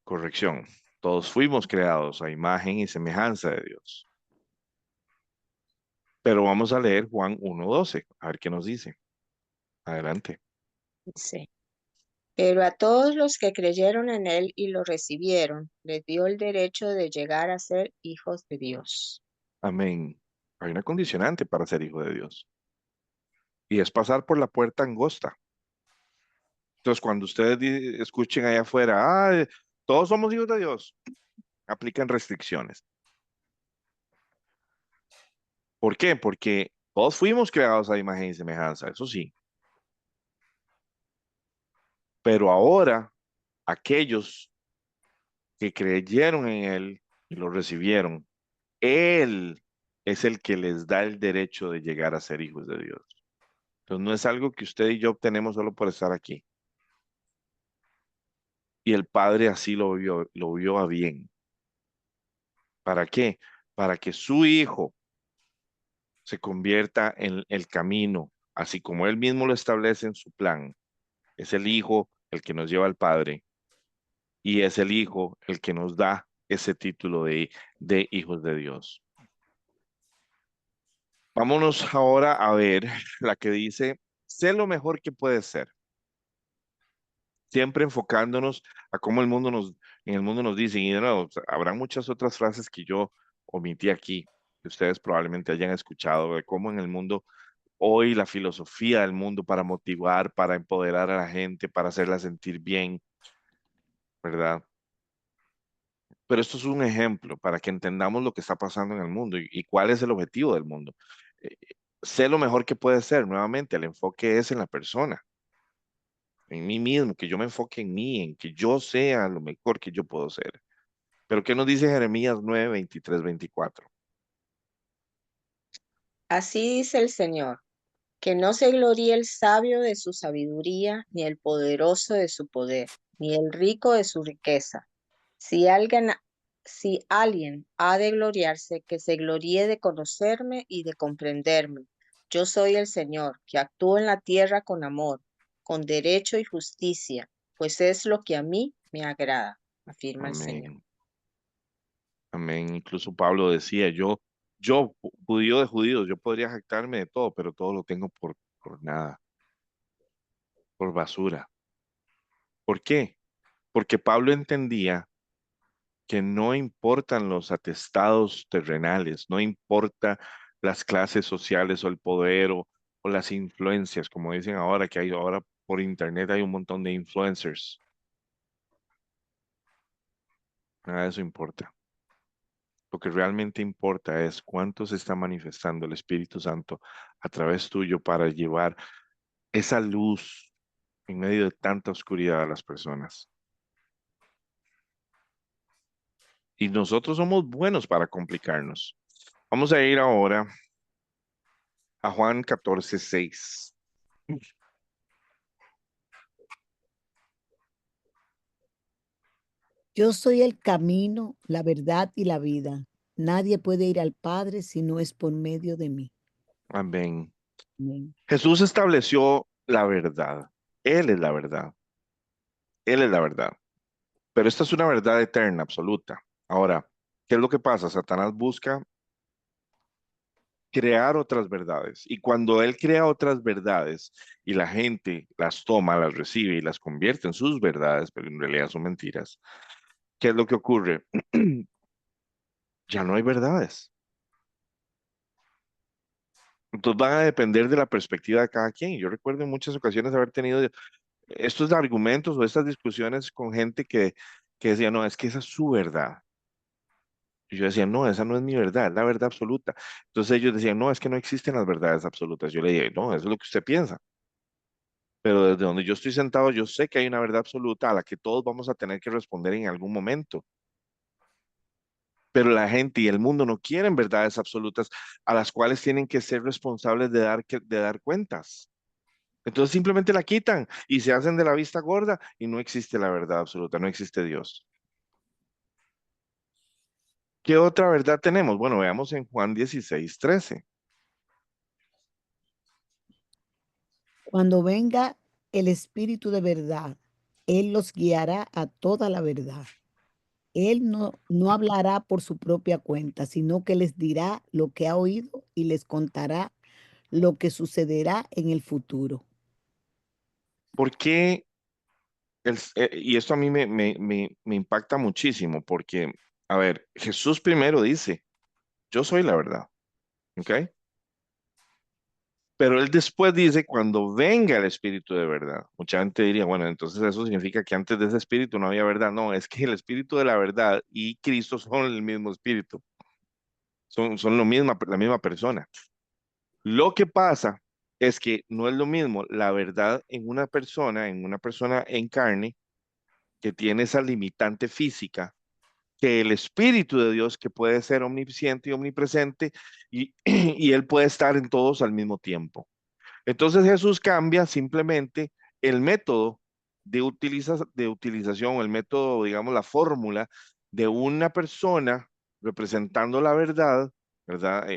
Corrección, todos fuimos creados a imagen y semejanza de Dios. Pero vamos a leer Juan 1:12, a ver qué nos dice. Adelante. Dice, pero a todos los que creyeron en él y lo recibieron, les dio el derecho de llegar a ser hijos de Dios. Amén. Hay una condicionante para ser hijo de Dios y es pasar por la puerta angosta. Entonces, cuando ustedes escuchen allá afuera, todos somos hijos de Dios, aplican restricciones. ¿Por qué? Porque todos fuimos creados a imagen y semejanza, eso sí. Pero ahora, aquellos que creyeron en Él y lo recibieron, Él es el que les da el derecho de llegar a ser hijos de Dios. Entonces, no es algo que usted y yo obtenemos solo por estar aquí. Y el Padre así lo vio a bien. ¿Para qué? Para que su Hijo se convierta en el camino, así como Él mismo lo establece en su plan. Es el Hijo el que nos lleva al Padre y es el Hijo el que nos da ese título de hijos de Dios. Vámonos ahora a ver la que dice, sé lo mejor que puede ser, siempre enfocándonos a cómo en el mundo nos dicen, y de nuevo, habrá muchas otras frases que yo omití aquí, que ustedes probablemente hayan escuchado, de cómo en el mundo hoy la filosofía del mundo para motivar, para empoderar a la gente, para hacerla sentir bien, ¿verdad? Pero esto es un ejemplo para que entendamos lo que está pasando en el mundo y cuál es el objetivo del mundo. Eh, sé lo mejor que puede ser. Nuevamente, el enfoque es en la persona, en mí mismo, que yo me enfoque en mí, en que yo sea lo mejor que yo puedo ser. Pero ¿qué nos dice Jeremías 9, 23, 24? Así dice el Señor, que no se gloríe el sabio de su sabiduría, ni el poderoso de su poder, ni el rico de su riqueza. Si alguien, si alguien ha de gloriarse, que se gloríe de conocerme y de comprenderme. Yo soy el Señor, que actúo en la tierra con amor, con derecho y justicia, pues es lo que a mí me agrada, afirma el Señor. Amén. Amén. Incluso Pablo decía, judío de judíos, yo podría jactarme de todo, pero todo lo tengo por nada, por basura. ¿Por qué? Porque Pablo entendía que no importan los atestados terrenales, no importa las clases sociales o el poder o las influencias, como dicen ahora, que hay ahora por internet hay un montón de influencers. Nada de eso importa. Lo que realmente importa es cuánto se está manifestando el Espíritu Santo a través tuyo para llevar esa luz en medio de tanta oscuridad a las personas. Y nosotros somos buenos para complicarnos. Vamos a ir ahora a Juan 14:6. Yo soy el camino, la verdad y la vida. Nadie puede ir al Padre si no es por medio de mí. Amén. Amén. Jesús estableció la verdad. Él es la verdad. Él es la verdad. Pero esta es una verdad eterna, absoluta. Ahora, ¿qué es lo que pasa? Satanás busca crear otras verdades. Y cuando él crea otras verdades y la gente las toma, las recibe y las convierte en sus verdades, pero en realidad son mentiras, ¿qué es lo que ocurre? Ya no hay verdades. Entonces van a depender de la perspectiva de cada quien. Yo recuerdo en muchas ocasiones haber tenido estos argumentos o estas discusiones con gente que decía, no, es que esa es su verdad. Y yo decía, no, esa no es mi verdad, es la verdad absoluta. Entonces ellos decían, no, es que no existen las verdades absolutas. Yo le dije, no, eso es lo que usted piensa. Pero desde donde yo estoy sentado, yo sé que hay una verdad absoluta a la que todos vamos a tener que responder en algún momento. Pero la gente y el mundo no quieren verdades absolutas a las cuales tienen que ser responsables de dar cuentas. Entonces simplemente la quitan y se hacen de la vista gorda y no existe la verdad absoluta, no existe Dios. ¿Qué otra verdad tenemos? Bueno, veamos en Juan 16:13. Cuando venga el Espíritu de verdad, Él los guiará a toda la verdad. Él no hablará por su propia cuenta, sino que les dirá lo que ha oído y les contará lo que sucederá en el futuro. ¿Por qué? Y esto a mí me impacta muchísimo porque, a ver, Jesús primero dice, yo soy la verdad, ¿ok? Pero él después dice, cuando venga el Espíritu de verdad. Mucha gente diría, bueno, entonces eso significa que antes de ese Espíritu no había verdad. No, es que el Espíritu de la verdad y Cristo son el mismo Espíritu, son la misma persona. Lo que pasa es que no es lo mismo la verdad en una persona en carne, que tiene esa limitante física, que el Espíritu de Dios, que puede ser omnisciente y omnipresente, y Él puede estar en todos al mismo tiempo. Entonces Jesús cambia simplemente el método de utilización, el método, digamos, la fórmula de una persona representando la verdad, ¿verdad?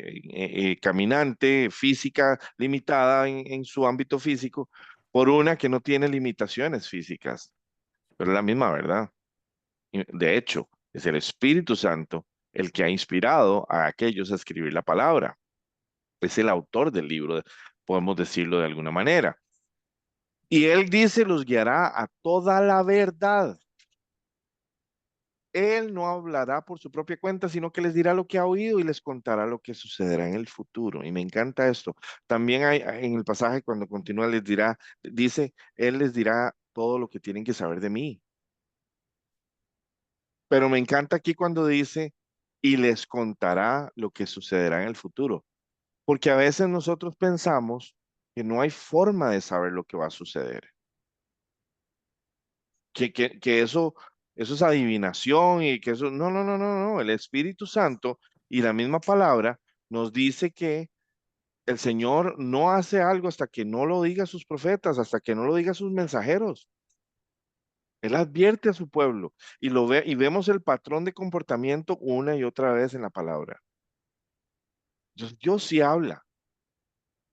Caminante, física, limitada en su ámbito físico, por una que no tiene limitaciones físicas, pero es la misma verdad. De hecho, es el Espíritu Santo el que ha inspirado a aquellos a escribir la palabra. Es el autor del libro, podemos decirlo de alguna manera. Y él dice, los guiará a toda la verdad. Él no hablará por su propia cuenta, sino que les dirá lo que ha oído y les contará lo que sucederá en el futuro. Y me encanta esto. También hay en el pasaje cuando continúa, les dirá, dice, él les dirá todo lo que tienen que saber de mí. Pero me encanta aquí cuando dice, y les contará lo que sucederá en el futuro. Porque a veces nosotros pensamos que no hay forma de saber lo que va a suceder. Que eso es adivinación y que eso, no, no, no, no, no. El Espíritu Santo y la misma palabra nos dice que el Señor no hace algo hasta que no lo diga a sus profetas, hasta que no lo diga a sus mensajeros. Él advierte a su pueblo y lo ve y vemos el patrón de comportamiento una y otra vez en la palabra. Dios sí habla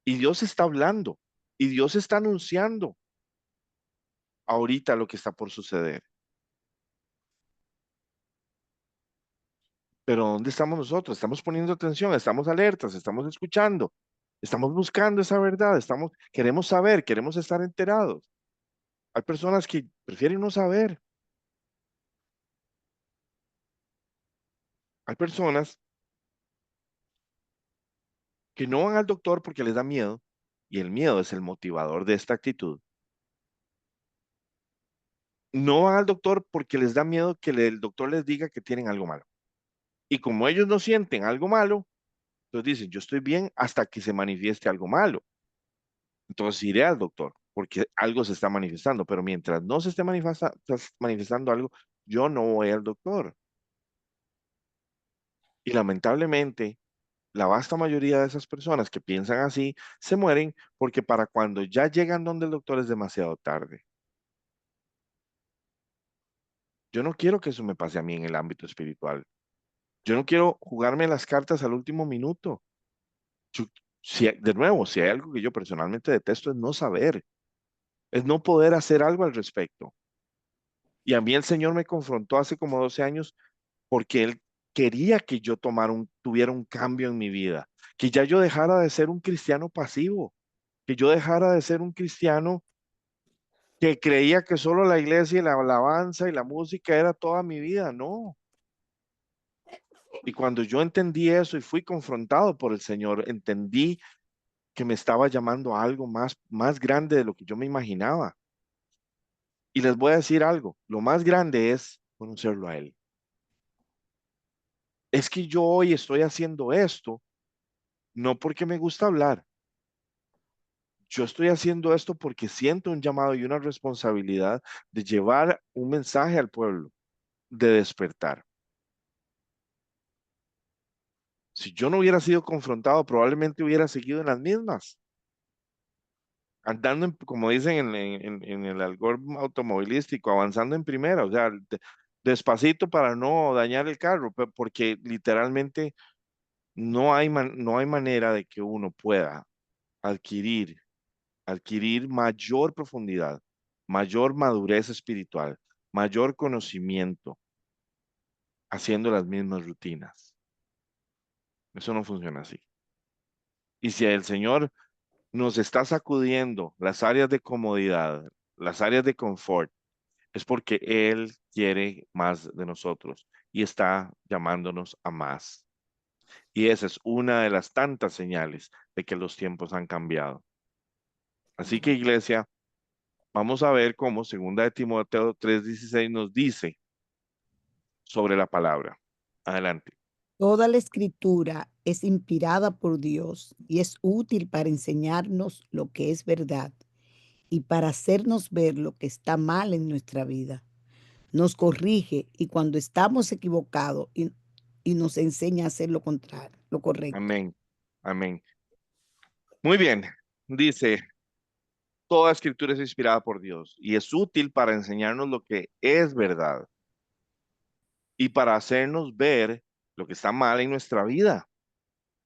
y Dios está hablando y Dios está anunciando ahorita lo que está por suceder. Pero ¿dónde estamos nosotros? Estamos poniendo atención, estamos alertas, estamos escuchando, estamos buscando esa verdad, queremos saber, queremos estar enterados. Hay personas que prefieren no saber. Hay personas que no van al doctor porque les da miedo y el miedo es el motivador de esta actitud. No van al doctor porque les da miedo que el doctor les diga que tienen algo malo. Y como ellos no sienten algo malo, entonces dicen, yo estoy bien hasta que se manifieste algo malo. Entonces iré al doctor porque algo se está manifestando, pero mientras no se esté manifestando algo, yo no voy al doctor. Y lamentablemente, la vasta mayoría de esas personas que piensan así se mueren porque para cuando ya llegan donde el doctor es demasiado tarde. Yo no quiero que eso me pase a mí en el ámbito espiritual. Yo no quiero jugarme las cartas al último minuto. Yo- de nuevo, si hay algo que yo personalmente detesto es no saber, es no poder hacer algo al respecto. Y a mí el Señor me confrontó hace como 12 años porque Él quería que yo tuviera un cambio en mi vida, que ya yo dejara de ser un cristiano pasivo, que yo dejara de ser un cristiano que creía que solo la iglesia y la alabanza y la música era toda mi vida. No. Y cuando yo entendí eso y fui confrontado por el Señor, entendí que me estaba llamando a algo más grande de lo que yo me imaginaba. Y les voy a decir algo, lo más grande es conocerlo a Él. Es que yo hoy estoy haciendo esto, no porque me gusta hablar. Yo estoy haciendo esto porque siento un llamado y una responsabilidad de llevar un mensaje al pueblo, de despertar. Si yo no hubiera sido confrontado, probablemente hubiera seguido en las mismas, andando, como dicen en el algoritmo automovilístico, avanzando en primera, o sea, despacito para no dañar el carro, porque literalmente no hay manera de que uno pueda adquirir, adquirir mayor profundidad, mayor madurez espiritual, mayor conocimiento, haciendo las mismas rutinas. Eso no funciona así. Y si el Señor nos está sacudiendo las áreas de comodidad, las áreas de confort, es porque Él quiere más de nosotros y está llamándonos a más. Y esa es una de las tantas señales de que los tiempos han cambiado. Así que, iglesia, vamos a ver cómo segunda de Timoteo 3:16 nos dice sobre la palabra. Adelante. Toda la escritura es inspirada por Dios y es útil para enseñarnos lo que es verdad y para hacernos ver lo que está mal en nuestra vida. Nos corrige y cuando estamos equivocados y nos enseña a hacer lo contrario, lo correcto. Amén. Amén. Muy bien. Dice, toda escritura es inspirada por Dios y es útil para enseñarnos lo que es verdad y para hacernos ver lo que está mal en nuestra vida.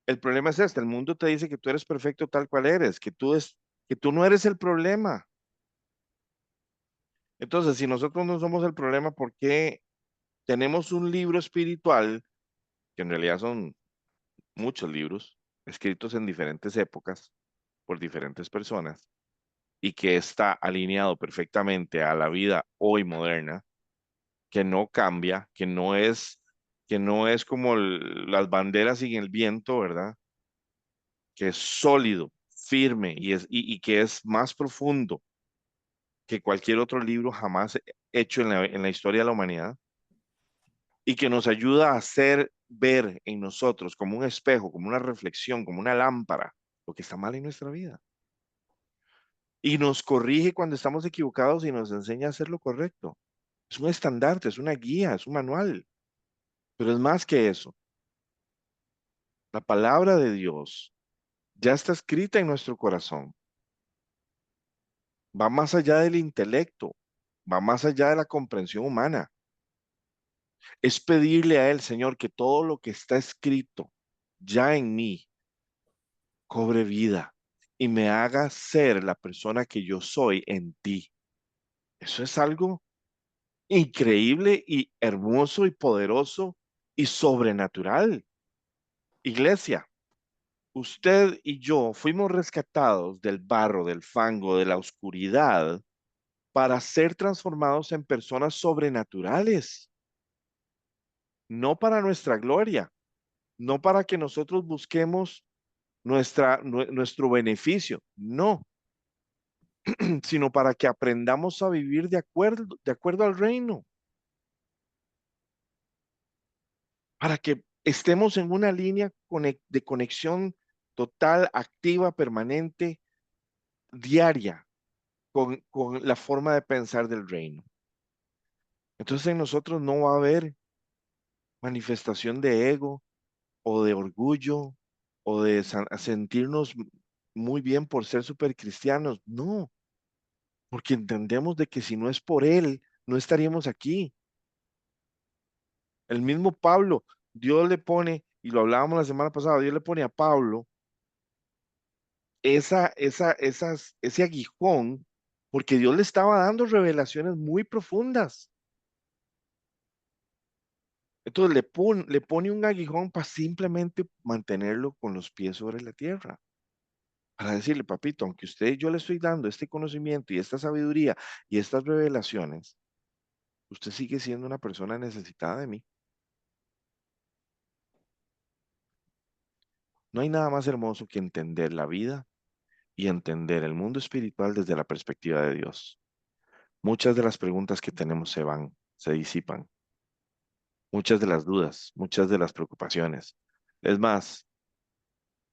El problema es este, el mundo te dice que tú eres perfecto tal cual eres, que tú no eres el problema. Entonces, si nosotros no somos el problema, ¿por qué tenemos un libro espiritual, que en realidad son muchos libros, escritos en diferentes épocas por diferentes personas, y que está alineado perfectamente a la vida hoy moderna, que no cambia, que no es como las banderas sin el viento, ¿verdad? Que es sólido, firme y que es más profundo que cualquier otro libro jamás hecho en la historia de la humanidad y que nos ayuda a ser ver en nosotros como un espejo, como una reflexión, como una lámpara, lo que está mal en nuestra vida. Y nos corrige cuando estamos equivocados y nos enseña a hacer lo correcto. Es un estandarte, es una guía, es un manual, pero es más que eso. La palabra de Dios ya está escrita en nuestro corazón. Va más allá del intelecto, va más allá de la comprensión humana. Es pedirle a Él, Señor, que todo lo que está escrito ya en mí cobre vida y me haga ser la persona que yo soy en ti. Eso es algo increíble y hermoso y poderoso y sobrenatural. Iglesia, usted y yo fuimos rescatados del barro, del fango, de la oscuridad para ser transformados en personas sobrenaturales, no para nuestra gloria, no para que nosotros busquemos nuestro beneficio, no, sino para que aprendamos a vivir de acuerdo al reino, para que estemos en una línea de conexión total, activa, permanente, diaria, con la forma de pensar del reino. Entonces en nosotros no va a haber manifestación de ego o de orgullo o de sentirnos muy bien por ser super cristianos. No, porque entendemos de que si no es por Él, no estaríamos aquí. El mismo Pablo, Dios le pone, y lo hablábamos la semana pasada, Dios le pone a Pablo ese aguijón, porque Dios le estaba dando revelaciones muy profundas. Entonces le pone un aguijón para simplemente mantenerlo con los pies sobre la tierra. Para decirle, papito, aunque yo le estoy dando este conocimiento y esta sabiduría y estas revelaciones, usted sigue siendo una persona necesitada de mí. No hay nada más hermoso que entender la vida y entender el mundo espiritual desde la perspectiva de Dios. Muchas de las preguntas que tenemos se van, se disipan. Muchas de las dudas, muchas de las preocupaciones. Es más,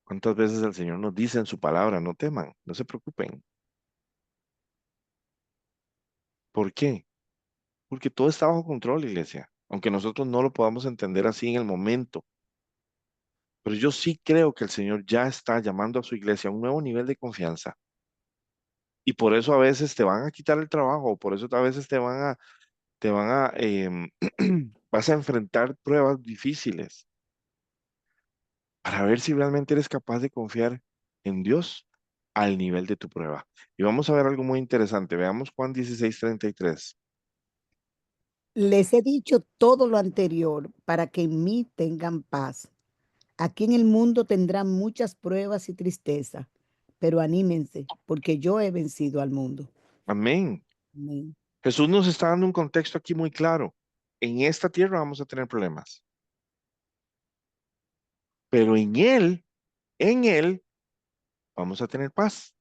¿cuántas veces el Señor nos dice en su palabra, no teman, no se preocupen? ¿Por qué? Porque todo está bajo control, iglesia, aunque nosotros no lo podamos entender así en el momento. Pero yo sí creo que el Señor ya está llamando a su iglesia a un nuevo nivel de confianza. Y por eso a veces te van a quitar el trabajo, por eso a veces vas a enfrentar pruebas difíciles para ver si realmente eres capaz de confiar en Dios al nivel de tu prueba. Y vamos a ver algo muy interesante. Veamos Juan 16:33. Les he dicho todo lo anterior para que en mí tengan paz. Aquí en el mundo tendrán muchas pruebas y tristeza, pero anímense, porque yo he vencido al mundo. Amén. Amén. Jesús nos está dando un contexto aquí muy claro. En esta tierra vamos a tener problemas, pero en Él vamos a tener paz.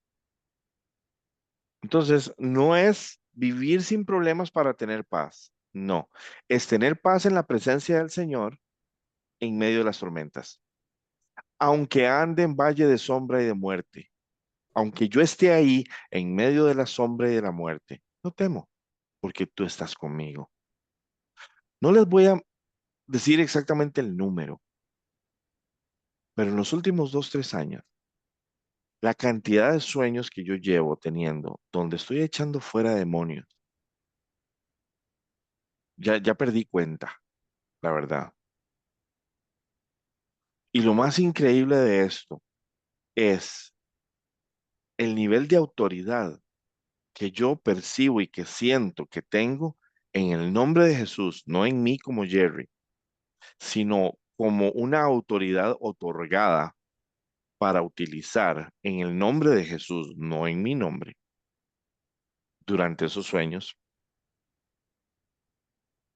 Entonces, no es vivir sin problemas para tener paz. No, es tener paz en la presencia del Señor en medio de las tormentas. Aunque ande en valle de sombra y de muerte, aunque yo esté ahí en medio de la sombra y de la muerte, no temo, porque tú estás conmigo. No les voy a decir exactamente el número, pero en los últimos 2, 3 años, la cantidad de sueños que yo llevo teniendo, donde estoy echando fuera demonios, ya perdí cuenta, la verdad. Y lo más increíble de esto es el nivel de autoridad que yo percibo y que siento que tengo en el nombre de Jesús, no en mí como Jerry, sino como una autoridad otorgada para utilizar en el nombre de Jesús, no en mi nombre, durante esos sueños.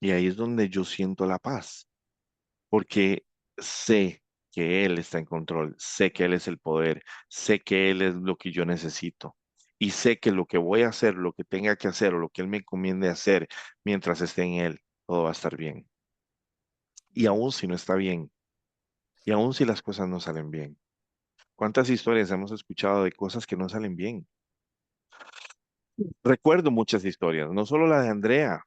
Y ahí es donde yo siento la paz, porque sé que Él está en control, sé que Él es el poder, sé que Él es lo que yo necesito. Y sé que lo que voy a hacer, lo que tenga que hacer o lo que Él me encomiende hacer mientras esté en Él, todo va a estar bien. Y aún si no está bien, y aún si las cosas no salen bien. ¿Cuántas historias hemos escuchado de cosas que no salen bien? Recuerdo muchas historias, no solo la de Andrea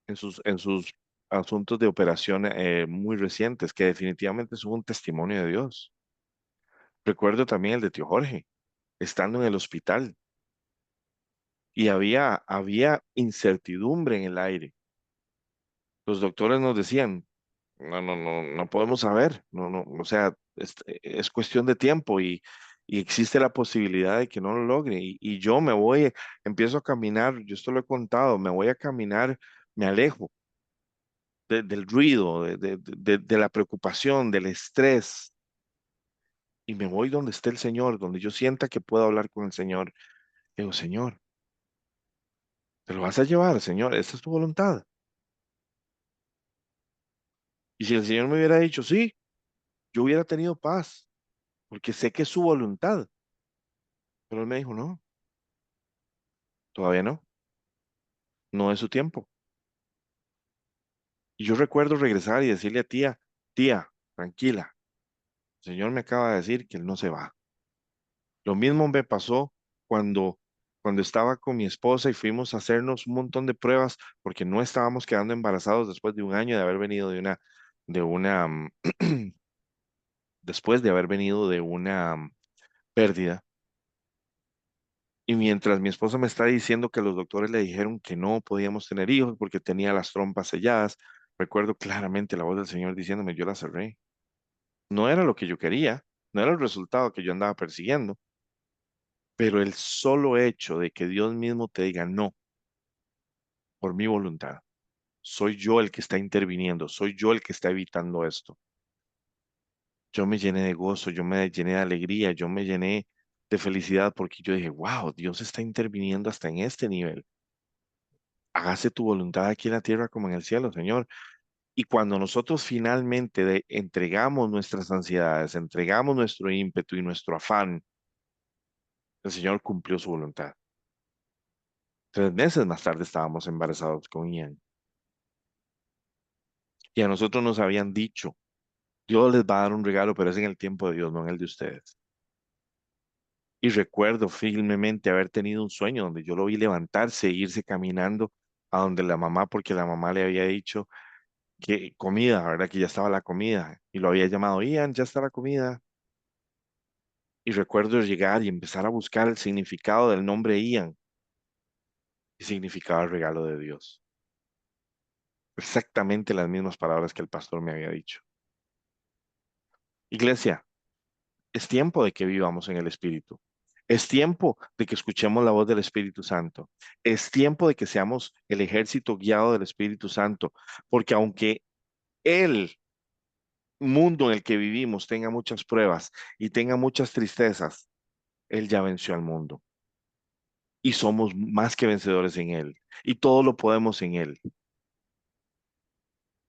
en sus asuntos de operación muy recientes, que definitivamente son un testimonio de Dios. Recuerdo también el de tío Jorge, estando en el hospital y había incertidumbre en el aire. Los doctores nos decían, no podemos saber, no, o sea, es cuestión de tiempo y existe la posibilidad de que no lo logre. Y yo empiezo a caminar, yo esto lo he contado, me voy a caminar, me alejo del ruido, de la preocupación, del estrés, y me voy donde esté el Señor, donde yo sienta que puedo hablar con el Señor. Digo, Señor, te lo vas a llevar, Señor, esta es tu voluntad. Y si el Señor me hubiera dicho, sí, yo hubiera tenido paz, porque sé que es su voluntad. Pero Él me dijo, no, todavía no, no es su tiempo. Y yo recuerdo regresar y decirle a tía, tranquila, el Señor me acaba de decir que Él no se va. Lo mismo me pasó cuando, cuando estaba con mi esposa y fuimos a hacernos un montón de pruebas porque no estábamos quedando embarazados después de un año de haber venido de una, después de haber venido de una pérdida. Y mientras mi esposa me está diciendo que los doctores le dijeron que no podíamos tener hijos porque tenía las trompas selladas, recuerdo claramente la voz del Señor diciéndome, yo la cerré. No era lo que yo quería, no era el resultado que yo andaba persiguiendo, pero el solo hecho de que Dios mismo te diga no por mi voluntad, soy yo el que está interviniendo, soy yo el que está evitando esto. Yo me llené de gozo, yo me llené de alegría, yo me llené de felicidad porque yo dije, wow, Dios está interviniendo hasta en este nivel. Hágase tu voluntad aquí en la tierra como en el cielo, Señor. Y cuando nosotros finalmente entregamos nuestras ansiedades, entregamos nuestro ímpetu y nuestro afán, el Señor cumplió su voluntad. 3 meses más tarde estábamos embarazados con Ian. Y a nosotros nos habían dicho, Dios les va a dar un regalo, pero es en el tiempo de Dios, no en el de ustedes. Y recuerdo firmemente haber tenido un sueño donde yo lo vi levantarse e irse caminando a donde la mamá, porque la mamá le había dicho que comida, ¿verdad? Que ya estaba la comida. Y lo había llamado, Ian, ya está la comida. Y recuerdo llegar y empezar a buscar el significado del nombre Ian. Y significaba el regalo de Dios. Exactamente las mismas palabras que el pastor me había dicho. Iglesia, es tiempo de que vivamos en el Espíritu. Es tiempo de que escuchemos la voz del Espíritu Santo. Es tiempo de que seamos el ejército guiado del Espíritu Santo. Porque aunque el mundo en el que vivimos tenga muchas pruebas y tenga muchas tristezas, Él ya venció al mundo. Y somos más que vencedores en Él. Y todo lo podemos en Él.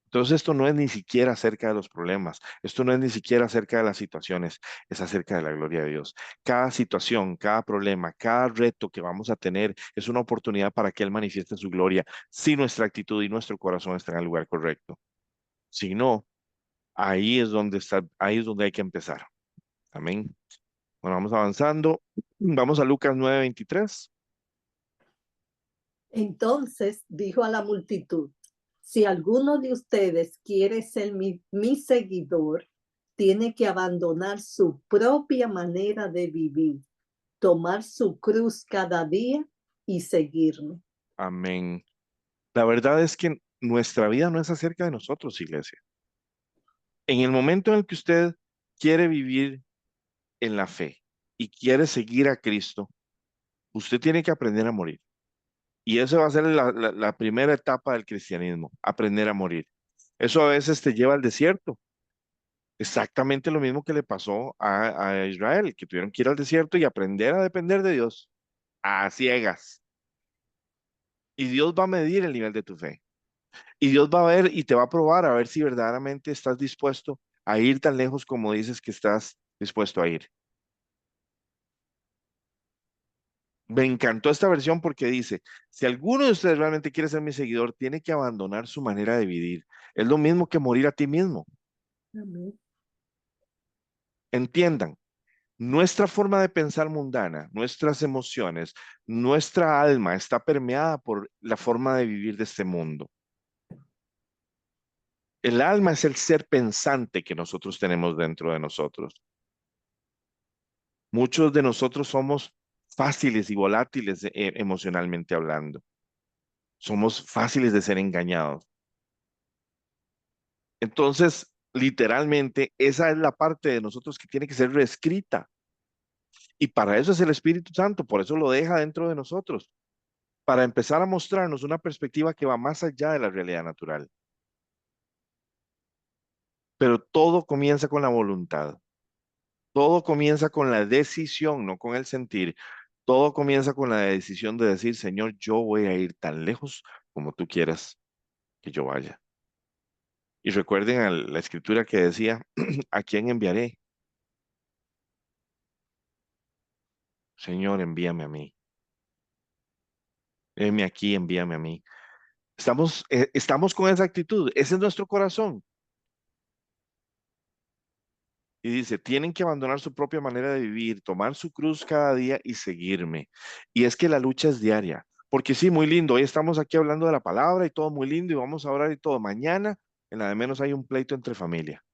Entonces esto no es ni siquiera acerca de los problemas, esto no es ni siquiera acerca de las situaciones, es acerca de la gloria de Dios. Cada situación, cada problema, cada reto que vamos a tener es una oportunidad para que Él manifieste su gloria, si nuestra actitud y nuestro corazón están en el lugar correcto. Si no, ahí es donde hay que empezar. Amén. Bueno, vamos avanzando. Vamos a Lucas 9:23. Entonces dijo a la multitud, si alguno de ustedes quiere ser mi seguidor, tiene que abandonar su propia manera de vivir, tomar su cruz cada día y seguirme. Amén. La verdad es que nuestra vida no es acerca de nosotros, iglesia. En el momento en el que usted quiere vivir en la fe y quiere seguir a Cristo, usted tiene que aprender a morir. Y eso va a ser la primera etapa del cristianismo, aprender a morir. Eso a veces te lleva al desierto. Exactamente lo mismo que le pasó a Israel, que tuvieron que ir al desierto y aprender a depender de Dios, a ciegas. Y Dios va a medir el nivel de tu fe. Y Dios va a ver y te va a probar a ver si verdaderamente estás dispuesto a ir tan lejos como dices que estás dispuesto a ir. Me encantó esta versión porque dice, si alguno de ustedes realmente quiere ser mi seguidor, tiene que abandonar su manera de vivir. Es lo mismo que morir a ti mismo. Amén. Entiendan, nuestra forma de pensar mundana, nuestras emociones, nuestra alma está permeada por la forma de vivir de este mundo. El alma es el ser pensante que nosotros tenemos dentro de nosotros. Muchos de nosotros somos fáciles y volátiles emocionalmente hablando. Somos fáciles de ser engañados. Entonces, literalmente, esa es la parte de nosotros que tiene que ser reescrita. Y para eso es el Espíritu Santo, por eso lo deja dentro de nosotros, para empezar a mostrarnos una perspectiva que va más allá de la realidad natural. Pero todo comienza con la voluntad, todo comienza con la decisión, no con el sentir. Todo comienza con la decisión de decir, Señor, yo voy a ir tan lejos como tú quieras que yo vaya. Y recuerden la escritura que decía, ¿a quién enviaré? Señor, envíame a mí. Heme aquí, envíame a mí. Estamos con esa actitud, ese es nuestro corazón. Y dice, tienen que abandonar su propia manera de vivir, tomar su cruz cada día y seguirme. Y es que la lucha es diaria, porque sí, muy lindo, hoy estamos aquí hablando de la palabra y todo muy lindo y vamos a orar y todo. Mañana, en la de menos, hay un pleito entre familia.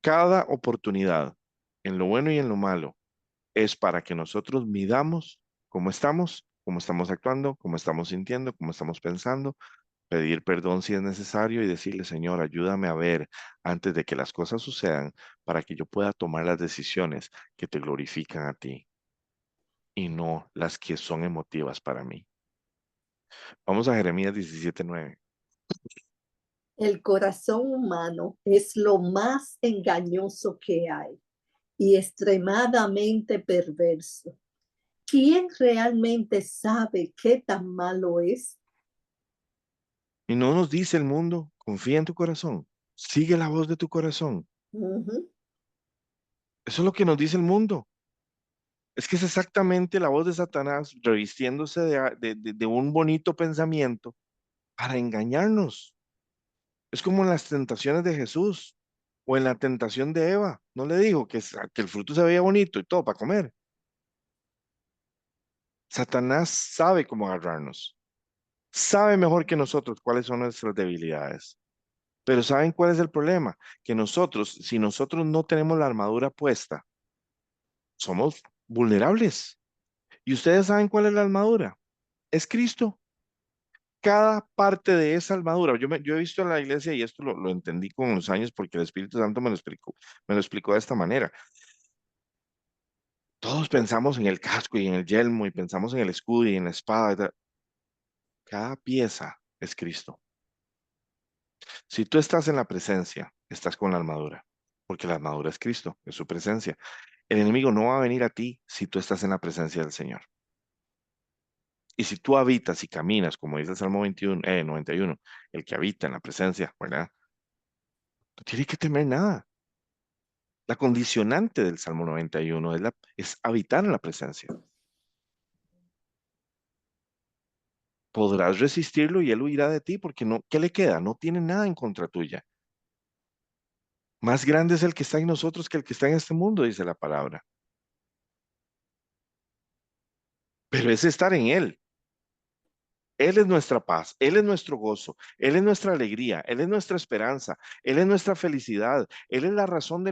Cada oportunidad, en lo bueno y en lo malo, es para que nosotros midamos cómo estamos actuando, cómo estamos sintiendo, cómo estamos pensando, pedir perdón si es necesario y decirle, Señor, ayúdame a ver antes de que las cosas sucedan para que yo pueda tomar las decisiones que te glorifican a ti y no las que son emotivas para mí. Vamos a Jeremías 17:9. El corazón humano es lo más engañoso que hay y extremadamente perverso. ¿Quién realmente sabe qué tan malo es? Y no nos dice el mundo, confía en tu corazón, sigue la voz de tu corazón. Ujú. Eso es lo que nos dice el mundo. Es que es exactamente la voz de Satanás revistiéndose de un bonito pensamiento para engañarnos. Es como en las tentaciones de Jesús o en la tentación de Eva. No le dijo que el fruto se veía bonito y todo para comer. Satanás sabe cómo agarrarnos. Sabe mejor que nosotros cuáles son nuestras debilidades. Pero ¿saben cuál es el problema? Que nosotros, si nosotros no tenemos la armadura puesta, somos vulnerables. ¿Y ustedes saben cuál es la armadura? Es Cristo. Cada parte de esa armadura, yo he visto en la iglesia y esto lo entendí con los años porque el Espíritu Santo me lo explicó de esta manera. Todos pensamos en el casco y en el yelmo y pensamos en el escudo y en la espada. Cada pieza es Cristo. Si tú estás en la presencia, estás con la armadura, porque la armadura es Cristo, es su presencia. El enemigo no va a venir a ti si tú estás en la presencia del Señor. Y si tú habitas y caminas, como dice el Salmo 21, 91, el que habita en la presencia, ¿verdad? No tiene que temer nada. La condicionante del Salmo 91 es habitar en la presencia. Podrás resistirlo y él huirá de ti porque no, ¿qué le queda? No tiene nada en contra tuya. Más grande es el que está en nosotros que el que está en este mundo, dice la palabra. Pero es estar en él. Él es nuestra paz, Él es nuestro gozo, Él es nuestra alegría, Él es nuestra esperanza, Él es nuestra felicidad, Él es la razón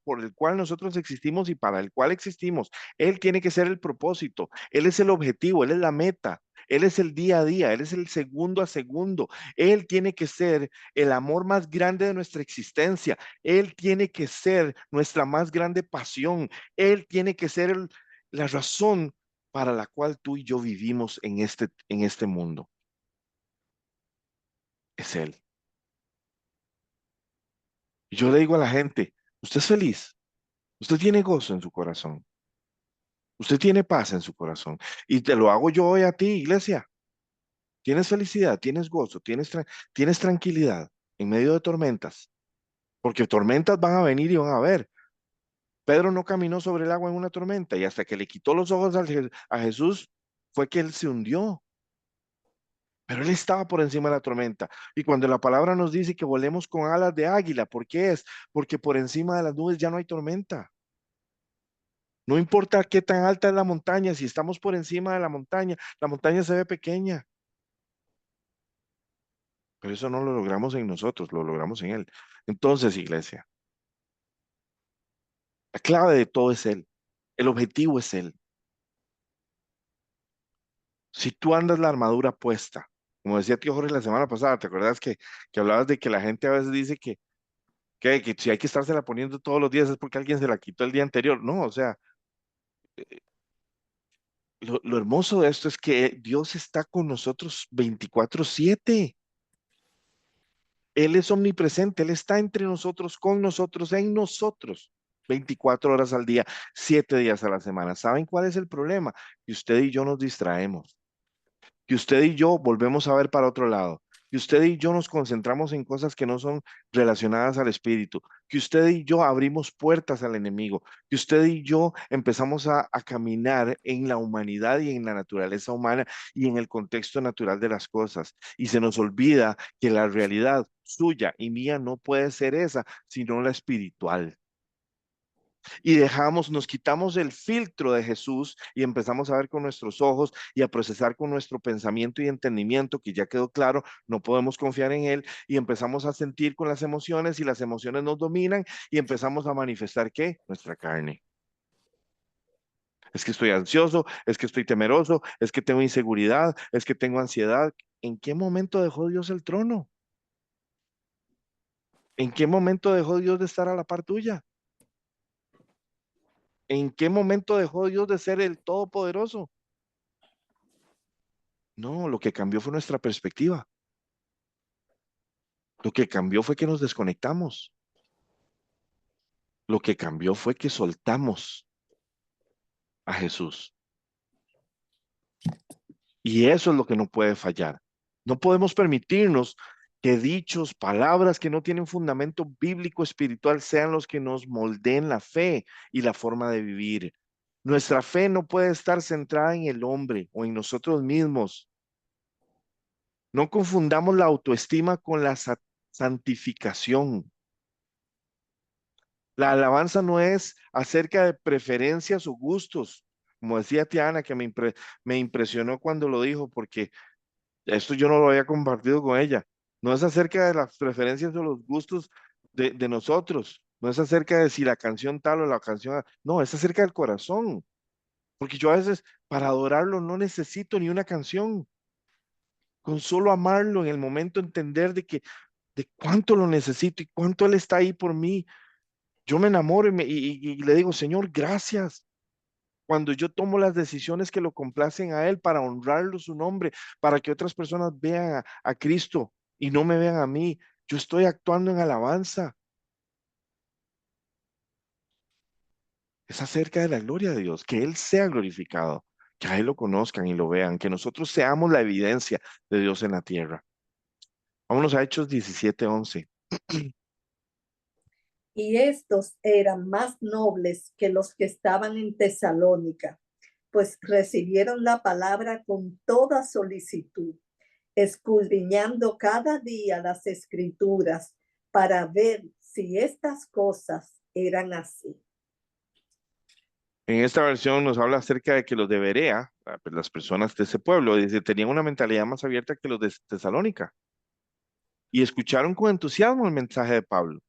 por el cual nosotros existimos y para el cual existimos. Él tiene que ser el propósito, Él es el objetivo, Él es la meta, Él es el día a día, Él es el segundo a segundo. Él tiene que ser el amor más grande de nuestra existencia, Él tiene que ser nuestra más grande pasión, Él tiene que ser la razón para la cual tú y yo vivimos en este mundo. Es Él. Y yo le digo a la gente, usted es feliz, usted tiene gozo en su corazón, usted tiene paz en su corazón. Y te lo hago yo hoy a ti, iglesia. Tienes felicidad, tienes gozo, tienes tranquilidad en medio de tormentas. porque tormentas van a venir y van a haber. Pedro no caminó sobre el agua en una tormenta y hasta que le quitó los ojos a Jesús fue que él se hundió. Pero él estaba por encima de la tormenta. Y cuando la palabra nos dice que volemos con alas de águila, ¿por qué es? Porque por encima de las nubes ya no hay tormenta. No importa qué tan alta es la montaña, si estamos por encima de la montaña se ve pequeña. Pero eso no lo logramos en nosotros, lo logramos en Él. Entonces, iglesia, la clave de todo es Él. El objetivo es Él. Si tú andas la armadura puesta, como decía tío Jorge la semana pasada, ¿te acuerdas que hablabas de que la gente a veces dice que si hay que estársela poniendo todos los días es porque alguien se la quitó el día anterior? No, o sea, lo hermoso de esto es que Dios está con nosotros 24/7. Él es omnipresente, Él está entre nosotros, con nosotros, en nosotros, 24 horas al día, 7 días a la semana. ¿Saben cuál es el problema? Que usted y yo nos distraemos, que usted y yo volvemos a ver para otro lado, que usted y yo nos concentramos en cosas que no son relacionadas al espíritu, que usted y yo abrimos puertas al enemigo, que usted y yo empezamos a caminar en la humanidad y en la naturaleza humana y en el contexto natural de las cosas. Y se nos olvida que la realidad suya y mía no puede ser esa, sino la espiritual y nos quitamos el filtro de Jesús y empezamos a ver con nuestros ojos y a procesar con nuestro pensamiento y entendimiento, que ya quedó claro, no podemos confiar en Él, y empezamos a sentir con las emociones y las emociones nos dominan y empezamos a manifestar ¿qué? Nuestra carne. Es que estoy ansioso, es que estoy temeroso, es que tengo inseguridad, es que tengo ansiedad. ¿En qué momento dejó Dios el trono? ¿En qué momento dejó Dios de estar a la par tuya? ¿En qué momento dejó Dios de ser el Todopoderoso? No, lo que cambió fue nuestra perspectiva. Lo que cambió fue que nos desconectamos. Lo que cambió fue que soltamos a Jesús. Y eso es lo que no puede fallar. No podemos permitirnos que dichos, palabras que no tienen fundamento bíblico espiritual sean los que nos moldeen la fe y la forma de vivir. Nuestra fe no puede estar centrada en el hombre o en nosotros mismos. No confundamos la autoestima con la santificación. La alabanza no es acerca de preferencias o gustos, como decía Tiana, que me impresionó cuando lo dijo, porque esto yo no lo había compartido con ella. No es acerca de las preferencias o los gustos de nosotros, no es acerca de si la canción tal o la canción, no, es acerca del corazón, porque yo a veces para adorarlo no necesito ni una canción, con solo amarlo en el momento entender de cuánto lo necesito y cuánto Él está ahí por mí. Yo me enamoro y le digo, Señor, gracias. Cuando yo tomo las decisiones que lo complacen a Él para honrarlo su nombre, para que otras personas vean a Cristo y no me vean a mí, yo estoy actuando en alabanza. Es acerca de la gloria de Dios, que Él sea glorificado, que a Él lo conozcan y lo vean, que nosotros seamos la evidencia de Dios en la tierra. Vámonos a Hechos 17:11. Y estos eran más nobles que los que estaban en Tesalónica, pues recibieron la palabra con toda solicitud, escudriñando cada día las escrituras para ver si estas cosas eran así. En esta versión nos habla acerca de que los de Berea, pues, las personas de ese pueblo, dice, tenían una mentalidad más abierta que los de Tesalónica y escucharon con entusiasmo el mensaje de Pablo.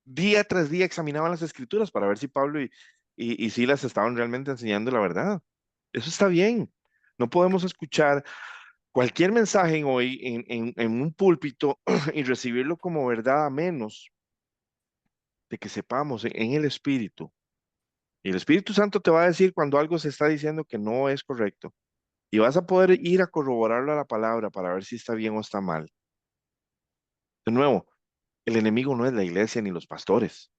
Día tras día examinaban las escrituras para ver si Pablo y Silas estaban realmente enseñando la verdad. Eso está bien. No podemos escuchar cualquier mensaje hoy en un púlpito y recibirlo como verdad a menos de que sepamos en el Espíritu. Y el Espíritu Santo te va a decir cuando algo se está diciendo que no es correcto. Y vas a poder ir a corroborarlo a la palabra para ver si está bien o está mal. De nuevo, el enemigo no es la iglesia ni los pastores.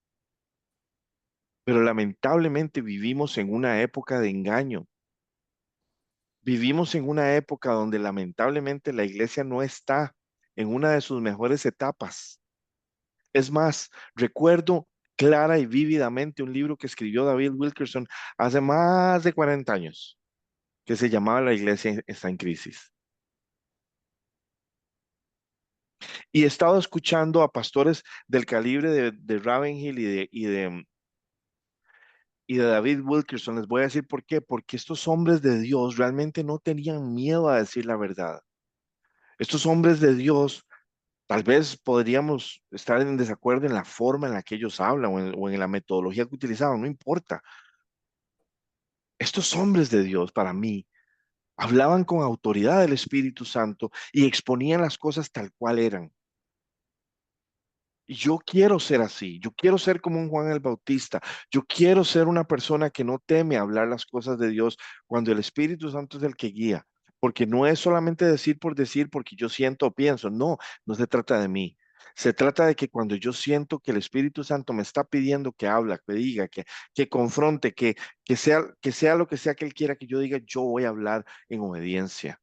Pero lamentablemente vivimos en una época de engaño. Vivimos en una época donde lamentablemente la iglesia no está en una de sus mejores etapas. Es más, recuerdo clara y vívidamente un libro que escribió David Wilkerson hace más de 40 años, que se llamaba La iglesia está en crisis. Y he estado escuchando a pastores del calibre de Ravenhill y de David Wilkerson. Les voy a decir por qué. Porque estos hombres de Dios realmente no tenían miedo a decir la verdad. Estos hombres de Dios, tal vez podríamos estar en desacuerdo en la forma en la que ellos hablan o en la metodología que utilizaban, no importa. Estos hombres de Dios, para mí, hablaban con autoridad del Espíritu Santo y exponían las cosas tal cual eran. Y yo quiero ser así, yo quiero ser como un Juan el Bautista, yo quiero ser una persona que no teme hablar las cosas de Dios cuando el Espíritu Santo es el que guía, porque no es solamente decir por decir porque yo siento o pienso, no, no se trata de mí. Se trata de que cuando yo siento que el Espíritu Santo me está pidiendo que habla, que diga, que confronte, que sea lo que sea que Él quiera que yo diga, yo voy a hablar en obediencia.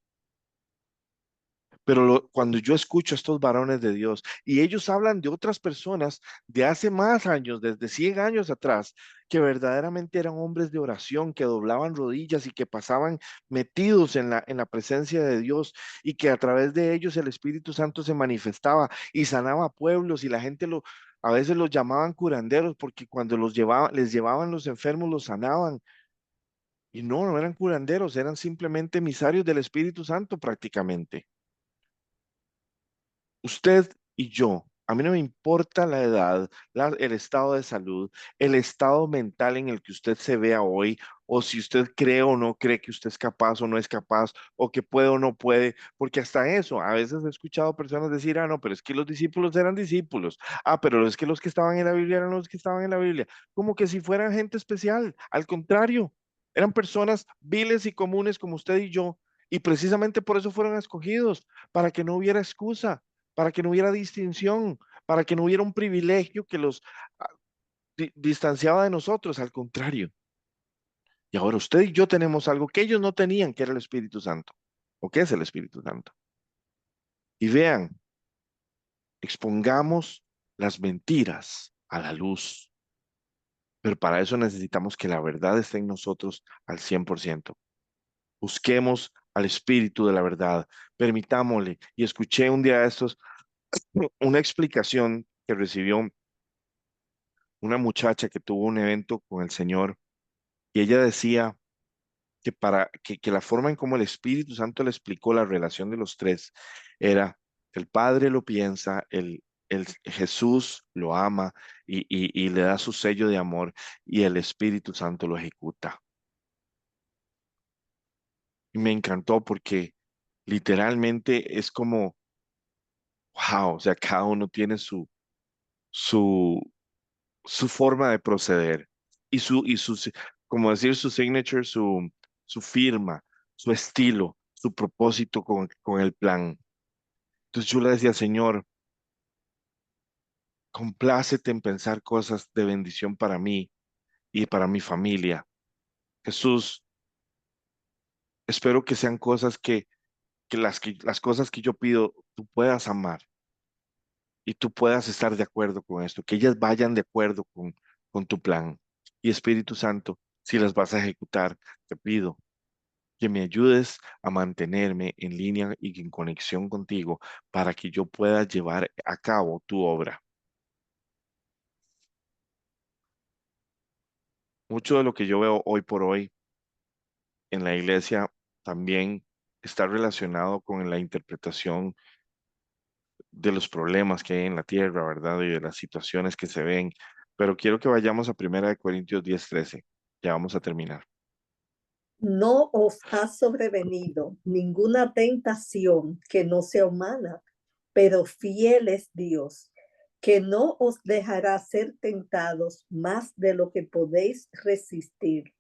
Pero cuando yo escucho a estos varones de Dios y ellos hablan de otras personas de hace más años, desde 100 años atrás, que verdaderamente eran hombres de oración, que doblaban rodillas y que pasaban metidos en la presencia de Dios y que a través de ellos el Espíritu Santo se manifestaba y sanaba pueblos y la gente a veces los llamaban curanderos porque cuando les llevaban los enfermos los sanaban. Y no, no eran curanderos, eran simplemente emisarios del Espíritu Santo prácticamente. Usted y yo, a mí no me importa la edad, el estado de salud, el estado mental en el que usted se vea hoy, o si usted cree o no cree que usted es capaz o no es capaz, o que puede o no puede, porque hasta eso, a veces he escuchado personas decir, ah, no, pero es que los discípulos eran discípulos, ah, pero es que los que estaban en la Biblia eran los que estaban en la Biblia, como que si fueran gente especial, al contrario, eran personas viles y comunes como usted y yo, y precisamente por eso fueron escogidos, para que no hubiera excusa, para que no hubiera distinción, para que no hubiera un privilegio que los ah, distanciaba de nosotros, al contrario. Y ahora usted y yo tenemos algo que ellos no tenían, que era el Espíritu Santo, o que es el Espíritu Santo. Y vean, expongamos las mentiras a la luz, pero para eso necesitamos que la verdad esté en nosotros al 100%. Busquemos al Espíritu de la verdad, permitámosle. Y escuché un día de estos una explicación que recibió una muchacha que tuvo un evento con el Señor y ella decía que la forma en cómo el Espíritu Santo le explicó la relación de los tres era el Padre lo piensa, el Jesús lo ama y le da su sello de amor y el Espíritu Santo lo ejecuta. Y me encantó porque literalmente es como, wow, o sea, cada uno tiene su, su forma de proceder como decir, su signature, su firma, su estilo, su propósito con el plan. Entonces yo le decía, Señor, complácete en pensar cosas de bendición para mí y para mi familia. Jesús, espero que sean cosas que las cosas que yo pido, tú puedas amar y tú puedas estar de acuerdo con esto, que ellas vayan de acuerdo con tu plan. Y Espíritu Santo, si las vas a ejecutar, te pido que me ayudes a mantenerme en línea y en conexión contigo para que yo pueda llevar a cabo tu obra. Mucho de lo que yo veo hoy por hoy en la iglesia también está relacionado con la interpretación de los problemas que hay en la tierra, ¿verdad? Y de las situaciones que se ven. Pero quiero que vayamos a 1 Corintios 10:13. Ya vamos a terminar. No os ha sobrevenido ninguna tentación que no sea humana, pero fiel es Dios, que no os dejará ser tentados más de lo que podéis resistir,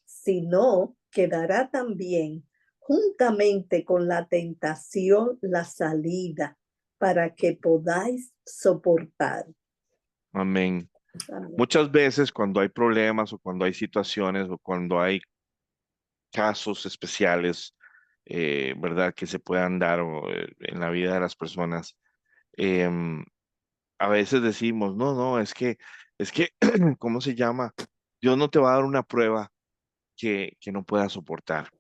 sino que dará también, juntamente con la tentación, la salida para que podáis soportar. Amén. Amén. Muchas veces cuando hay problemas o cuando hay situaciones o cuando hay casos especiales, ¿verdad? Que se puedan dar en la vida de las personas. Em, a veces decimos, no, no, es que, ¿cómo se llama? Dios no te va a dar una prueba que no puedas soportar.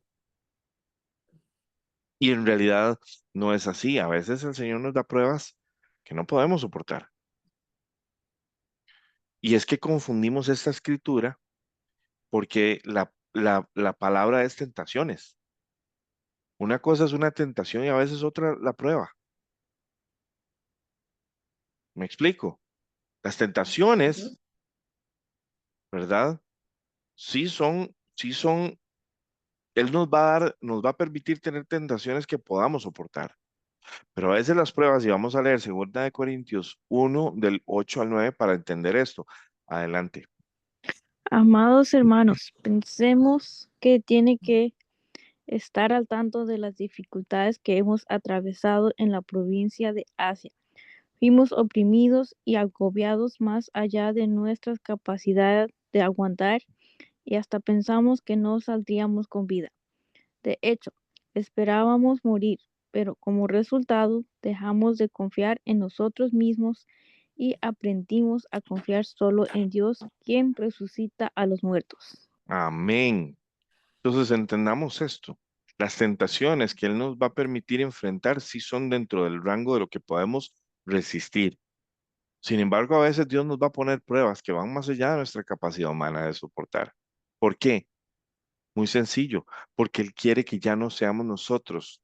Y en realidad no es así. A veces el Señor nos da pruebas que no podemos soportar. Y es que confundimos esta escritura porque la palabra es tentaciones. Una cosa es una tentación y a veces otra la prueba. ¿Me explico? Las Ujú. tentaciones, ¿verdad? Sí son, Él nos va a permitir tener tentaciones que podamos soportar. Pero a veces las pruebas, y vamos a leer 2 Corintios 1 del 8 al 9 para entender esto. Adelante. Amados hermanos, pensemos que tiene que estar al tanto de las dificultades que hemos atravesado en la provincia de Asia. Fuimos oprimidos y agobiados más allá de nuestras capacidades de aguantar y hasta pensamos que no saldríamos con vida. De hecho, esperábamos morir, pero como resultado dejamos de confiar en nosotros mismos y aprendimos a confiar solo en Dios, quien resucita a los muertos. Amén. Entonces entendamos esto. Las tentaciones que Él nos va a permitir enfrentar sí son dentro del rango de lo que podemos resistir. Sin embargo, a veces Dios nos va a poner pruebas que van más allá de nuestra capacidad humana de soportar. ¿Por qué? Muy sencillo, porque Él quiere que ya no seamos nosotros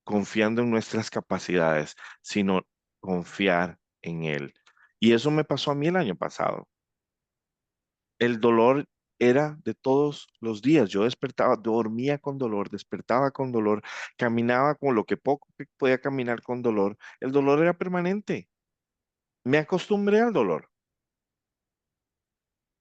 confiando en nuestras capacidades, sino confiar en Él. Y eso me pasó a mí el año pasado. El dolor era de todos los días. Yo despertaba, dormía con dolor, despertaba con dolor, caminaba con lo que poco que podía caminar con dolor. El dolor era permanente. Me acostumbré al dolor,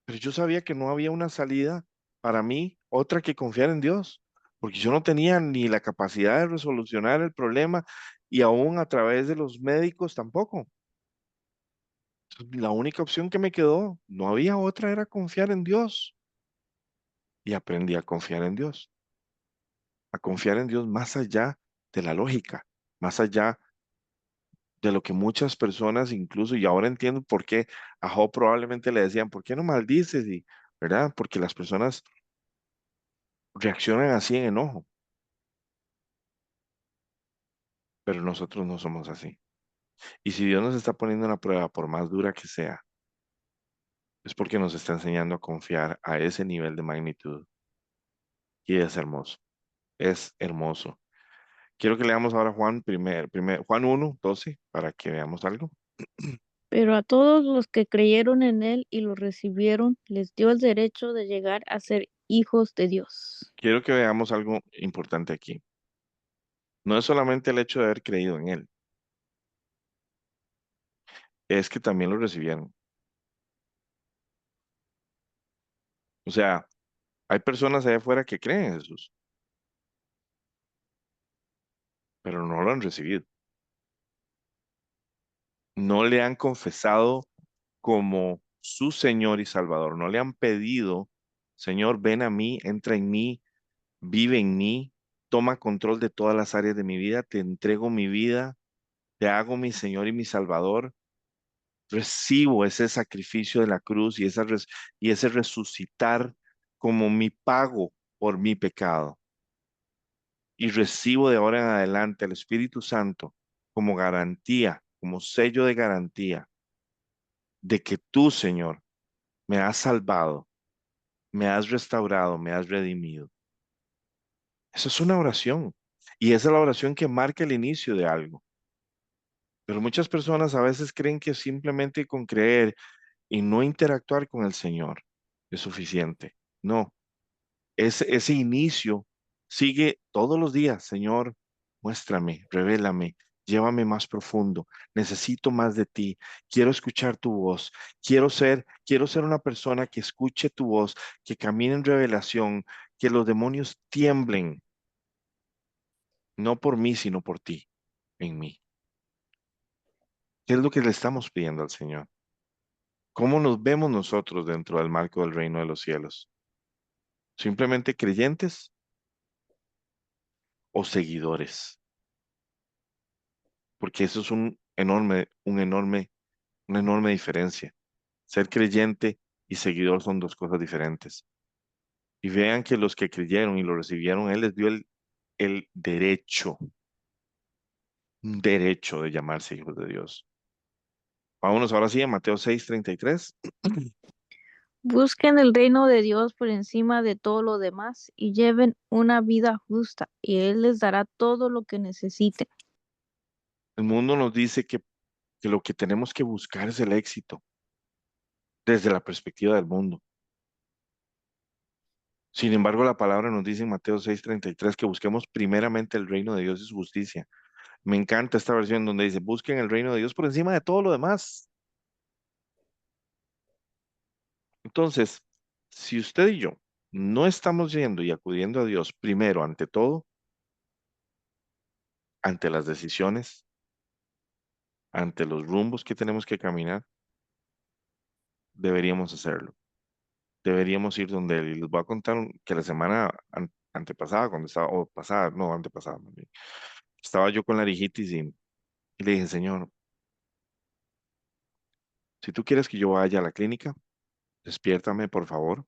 pero yo sabía que no había una salida para mí, otra que confiar en Dios, porque yo no tenía ni la capacidad de resolucionar el problema y aún a través de los médicos tampoco. Entonces, la única opción que me quedó, no había otra, era confiar en Dios. Y aprendí a confiar en Dios, a confiar en Dios más allá de la lógica, más allá de lo que muchas personas incluso, y ahora entiendo por qué a Job probablemente le decían, ¿por qué no maldices? Y, ¿verdad? Porque las personas reaccionan así en enojo, pero nosotros no somos así. Y si Dios nos está poniendo una prueba, por más dura que sea, es porque nos está enseñando a confiar a ese nivel de magnitud. Y es hermoso, es hermoso. Quiero que leamos ahora Juan 1:12 para que veamos algo. Pero a todos los que creyeron en Él y lo recibieron, les dio el derecho de llegar a ser hijos de Dios. Quiero que veamos algo importante aquí. No es solamente el hecho de haber creído en Él, es que también lo recibieron. O sea, hay personas allá afuera que creen en Jesús, pero no lo han recibido. No le han confesado como su Señor y Salvador. No le han pedido, Señor, ven a mí, entra en mí, vive en mí, toma control de todas las áreas de mi vida, te entrego mi vida, te hago mi Señor y mi Salvador. Recibo ese sacrificio de la cruz y ese resucitar como mi pago por mi pecado. Y recibo de ahora en adelante al Espíritu Santo como garantía, como sello de garantía de que tú, Señor, me has salvado, me has restaurado, me has redimido. Esa es una oración. Y esa es la oración que marca el inicio de algo. Pero muchas personas a veces creen que simplemente con creer y no interactuar con el Señor es suficiente. No, ese inicio sigue todos los días. Señor, muéstrame, revélame, llévame más profundo. Necesito más de ti. Quiero escuchar tu voz. Quiero ser una persona que escuche tu voz, que camine en revelación, que los demonios tiemblen, no por mí, sino por ti, en mí. ¿Qué es lo que le estamos pidiendo al Señor? ¿Cómo nos vemos nosotros dentro del marco del reino de los cielos? ¿Simplemente creyentes o seguidores, porque eso es una enorme diferencia. Ser creyente y seguidor son dos cosas diferentes. Y vean que los que creyeron y lo recibieron, Él les dio el derecho, un derecho de llamarse hijos de Dios. Vámonos ahora sí a Mateo 6:33. Busquen el reino de Dios por encima de todo lo demás y lleven una vida justa, y Él les dará todo lo que necesiten. El mundo nos dice que lo que tenemos que buscar es el éxito desde la perspectiva del mundo. Sin embargo, la palabra nos dice en Mateo 6:33 que busquemos primeramente el reino de Dios y su justicia. Me encanta esta versión donde dice, busquen el reino de Dios por encima de todo lo demás. Entonces, si usted y yo no estamos yendo y acudiendo a Dios primero ante todo, ante las decisiones, ante los rumbos que tenemos que caminar, deberíamos hacerlo. Deberíamos ir donde Él. Y les voy a contar que la semana antepasada, cuando estaba, o pasada, no, antepasada, más bien, estaba yo con la laringitis y le dije, Señor, si tú quieres que yo vaya a la clínica, despiértame, por favor,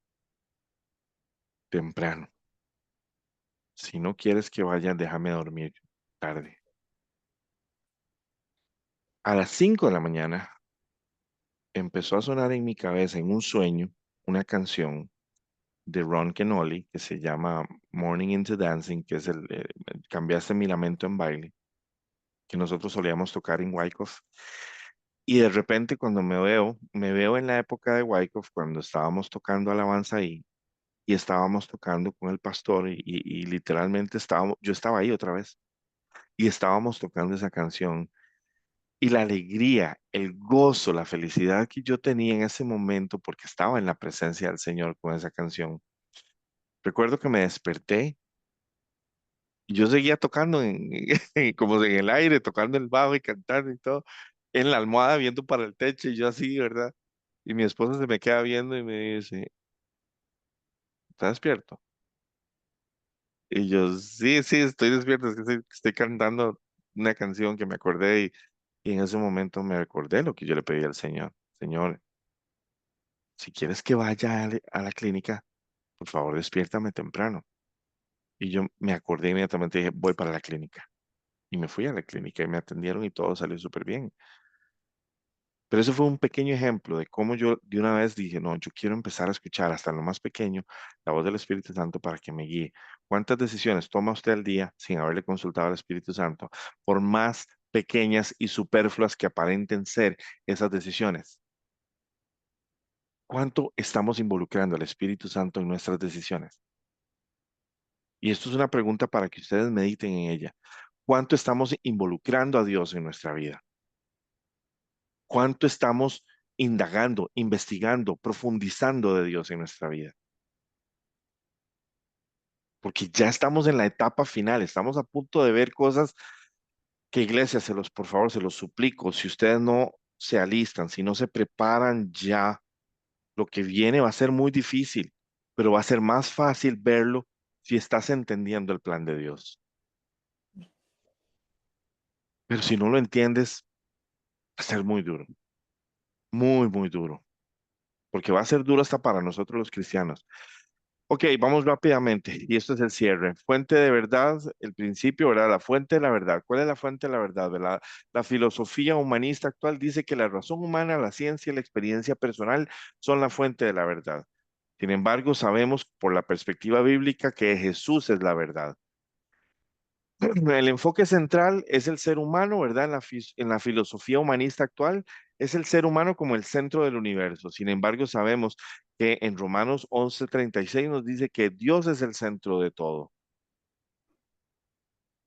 temprano. Si no quieres que vaya, déjame dormir tarde. A las 5 de la mañana empezó a sonar en mi cabeza, en un sueño, una canción de Ron Kenoly que se llama Morning into Dancing, que es Cambiaste mi lamento en baile, que nosotros solíamos tocar en Wyckoff. Y de repente cuando me veo en la época de Wyckoff, cuando estábamos tocando alabanza ahí, y estábamos tocando con el pastor, y literalmente yo estaba ahí otra vez, y estábamos tocando esa canción. Y la alegría, el gozo, la felicidad que yo tenía en ese momento, porque estaba en la presencia del Señor con esa canción. Recuerdo que me desperté y yo seguía tocando como en el aire, tocando el bajo y cantando y todo, en la almohada viendo para el techo y yo así, ¿verdad? Y mi esposa se me queda viendo y me dice, ¿estás despierto? Y yo, sí, sí, estoy despierto, es que estoy cantando una canción que me acordé y en ese momento me recordé lo que yo le pedí al Señor. Señor, si quieres que vaya a la clínica, por favor, despiértame temprano. Y yo me acordé inmediatamente y dije, voy para la clínica. Y me fui a la clínica y me atendieron y todo salió súper bien. Pero eso fue un pequeño ejemplo de cómo yo de una vez dije, no, yo quiero empezar a escuchar hasta en lo más pequeño la voz del Espíritu Santo para que me guíe. ¿Cuántas decisiones toma usted al día sin haberle consultado al Espíritu Santo? Por más pequeñas y superfluas que aparenten ser esas decisiones. ¿Cuánto estamos involucrando al Espíritu Santo en nuestras decisiones? Y esto es una pregunta para que ustedes mediten en ella. ¿Cuánto estamos involucrando a Dios en nuestra vida? ¿Cuánto estamos indagando, investigando, profundizando de Dios en nuestra vida? Porque ya estamos en la etapa final, estamos a punto de ver cosas que iglesia, por favor, se los suplico, si ustedes no se alistan, si no se preparan ya, lo que viene va a ser muy difícil, pero va a ser más fácil verlo si estás entendiendo el plan de Dios. Pero si no lo entiendes, va a ser muy duro, muy, muy duro, porque va a ser duro hasta para nosotros los cristianos. Ok, vamos rápidamente, y esto es el cierre. Fuente de verdad, el principio, ¿verdad? La fuente de la verdad. ¿Cuál es la fuente de la verdad, verdad? La filosofía humanista actual dice que la razón humana, la ciencia y la experiencia personal son la fuente de la verdad. Sin embargo, sabemos por la perspectiva bíblica que Jesús es la verdad. El enfoque central es el ser humano, ¿verdad? En la filosofía humanista actual es el ser humano como el centro del universo. Sin embargo, sabemos que en Romanos 11:36 nos dice que Dios es el centro de todo.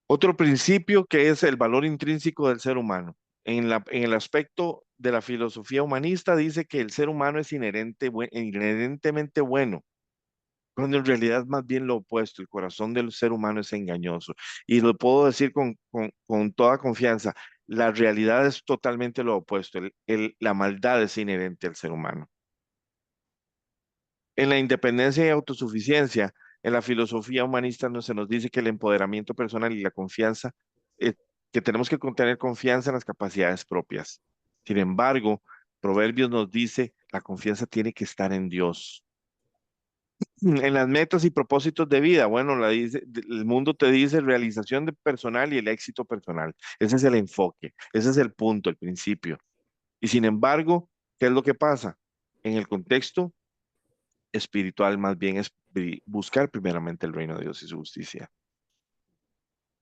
Otro principio que es el valor intrínseco del ser humano. En el aspecto de la filosofía humanista dice que el ser humano es inherentemente bueno, cuando en realidad es más bien lo opuesto. El corazón del ser humano es engañoso. Y lo puedo decir con toda confianza, la realidad es totalmente lo opuesto. La maldad es inherente al ser humano. En la independencia y autosuficiencia, En la filosofía humanista se nos dice que el empoderamiento personal y la confianza, eh, que tenemos que tener confianza en las capacidades propias. Sin embargo, Proverbios nos dice, la confianza tiene que estar en Dios. En las metas y propósitos de vida, bueno, el mundo te dice realización de personal y el éxito personal. Ese es el enfoque, ese es el punto, el principio. Y sin embargo, ¿qué es lo que pasa? En el contexto espiritual, más bien es buscar primeramente el reino de Dios y su justicia.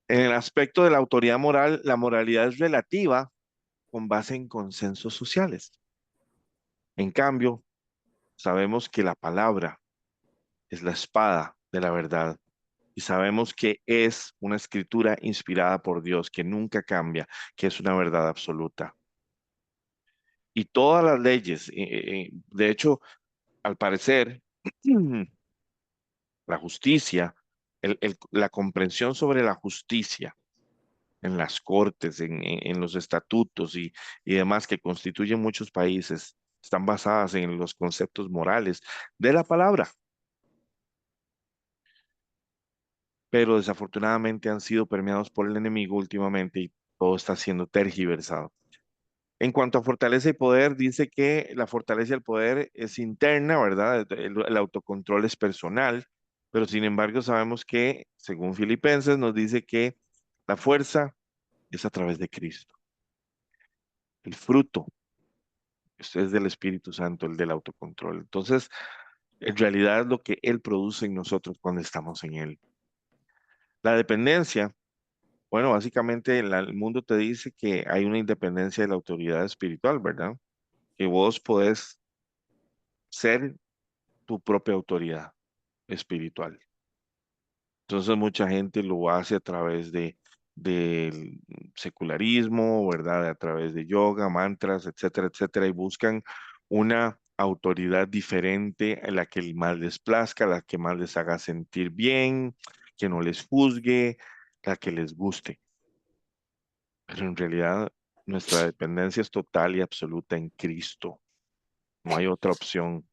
En el aspecto de la autoridad moral, la moralidad es relativa con base en consensos sociales. En cambio, sabemos que la palabra es la espada de la verdad y sabemos que es una escritura inspirada por Dios, que nunca cambia, que es una verdad absoluta. Y todas las leyes, de hecho, al parecer, la justicia, la comprensión sobre la justicia en las cortes, en los estatutos y demás que constituyen muchos países, están basadas en los conceptos morales de la palabra, pero desafortunadamente han sido permeados por el enemigo últimamente y todo está siendo tergiversado. En cuanto a fortaleza y poder, dice que la fortaleza y el poder es interna, ¿verdad? El autocontrol es personal, pero sin embargo sabemos que, según Filipenses, nos dice que la fuerza es a través de Cristo. El fruto es del Espíritu Santo, el del autocontrol. Entonces, en realidad es lo que Él produce en nosotros cuando estamos en Él. La dependencia, bueno, básicamente el mundo te dice que hay una independencia de la autoridad espiritual, ¿verdad? Que vos podés ser tu propia autoridad espiritual. Entonces mucha gente lo hace a través del secularismo, ¿verdad? A través de yoga, mantras, etcétera, etcétera, y buscan una autoridad diferente en la que más les plazca, la que más les haga sentir bien, que no les juzgue, la que les guste. Pero en realidad nuestra dependencia es total y absoluta en Cristo. No hay otra opción.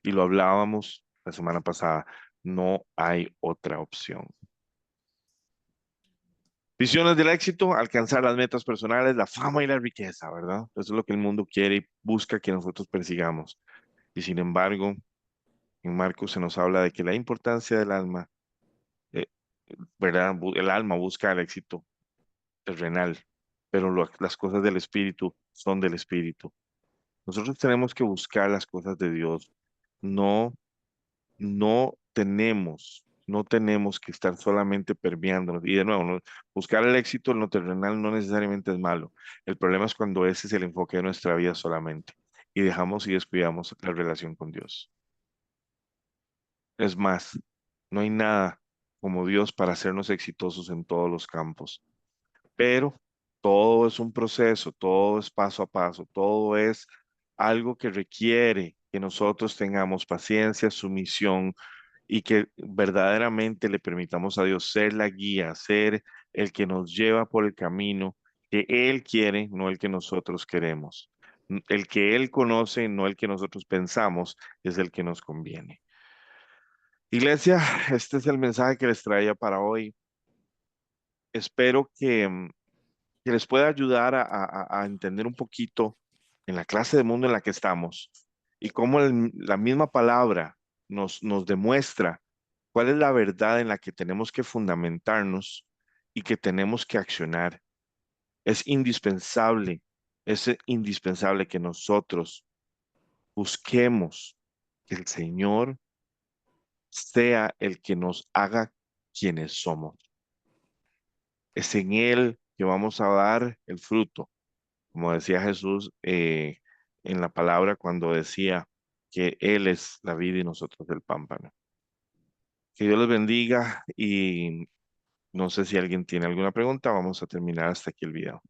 Y lo hablábamos la semana pasada, no hay otra opción. Visiones del éxito, alcanzar las metas personales, la fama y la riqueza, ¿verdad? Eso es lo que el mundo quiere y busca que nosotros persigamos. Y sin embargo, en Marcos se nos habla de que la importancia del alma, eh, ¿verdad? El alma busca el éxito terrenal, pero las cosas del espíritu son del espíritu. Nosotros tenemos que buscar las cosas de Dios, no no tenemos que estar solamente permeándonos. Y de nuevo, buscar el éxito en lo terrenal no necesariamente es malo. El problema es cuando ese es el enfoque de nuestra vida solamente y dejamos y descuidamos la relación con Dios. Es más, no hay nada como Dios para hacernos exitosos en todos los campos. Pero todo es un proceso, todo es paso a paso, todo es algo que requiere que nosotros tengamos paciencia, sumisión y que verdaderamente le permitamos a Dios ser la guía, ser el que nos lleva por el camino que Él quiere, no el que nosotros queremos. El que Él conoce, no el que nosotros pensamos, es el que nos conviene. Iglesia, este es el mensaje que les traía para hoy. Espero que les pueda ayudar a entender un poquito en la clase de mundo en la que estamos y cómo la misma palabra nos demuestra cuál es la verdad en la que tenemos que fundamentarnos y que tenemos que accionar. Es indispensable que nosotros busquemos que el Señor sea el que nos haga quienes somos. Es en Él que vamos a dar el fruto, como decía Jesús en la palabra cuando decía que Él es la vida y nosotros el pámpano. Que Dios les bendiga y no sé si alguien tiene alguna pregunta. Vamos a terminar hasta aquí el video.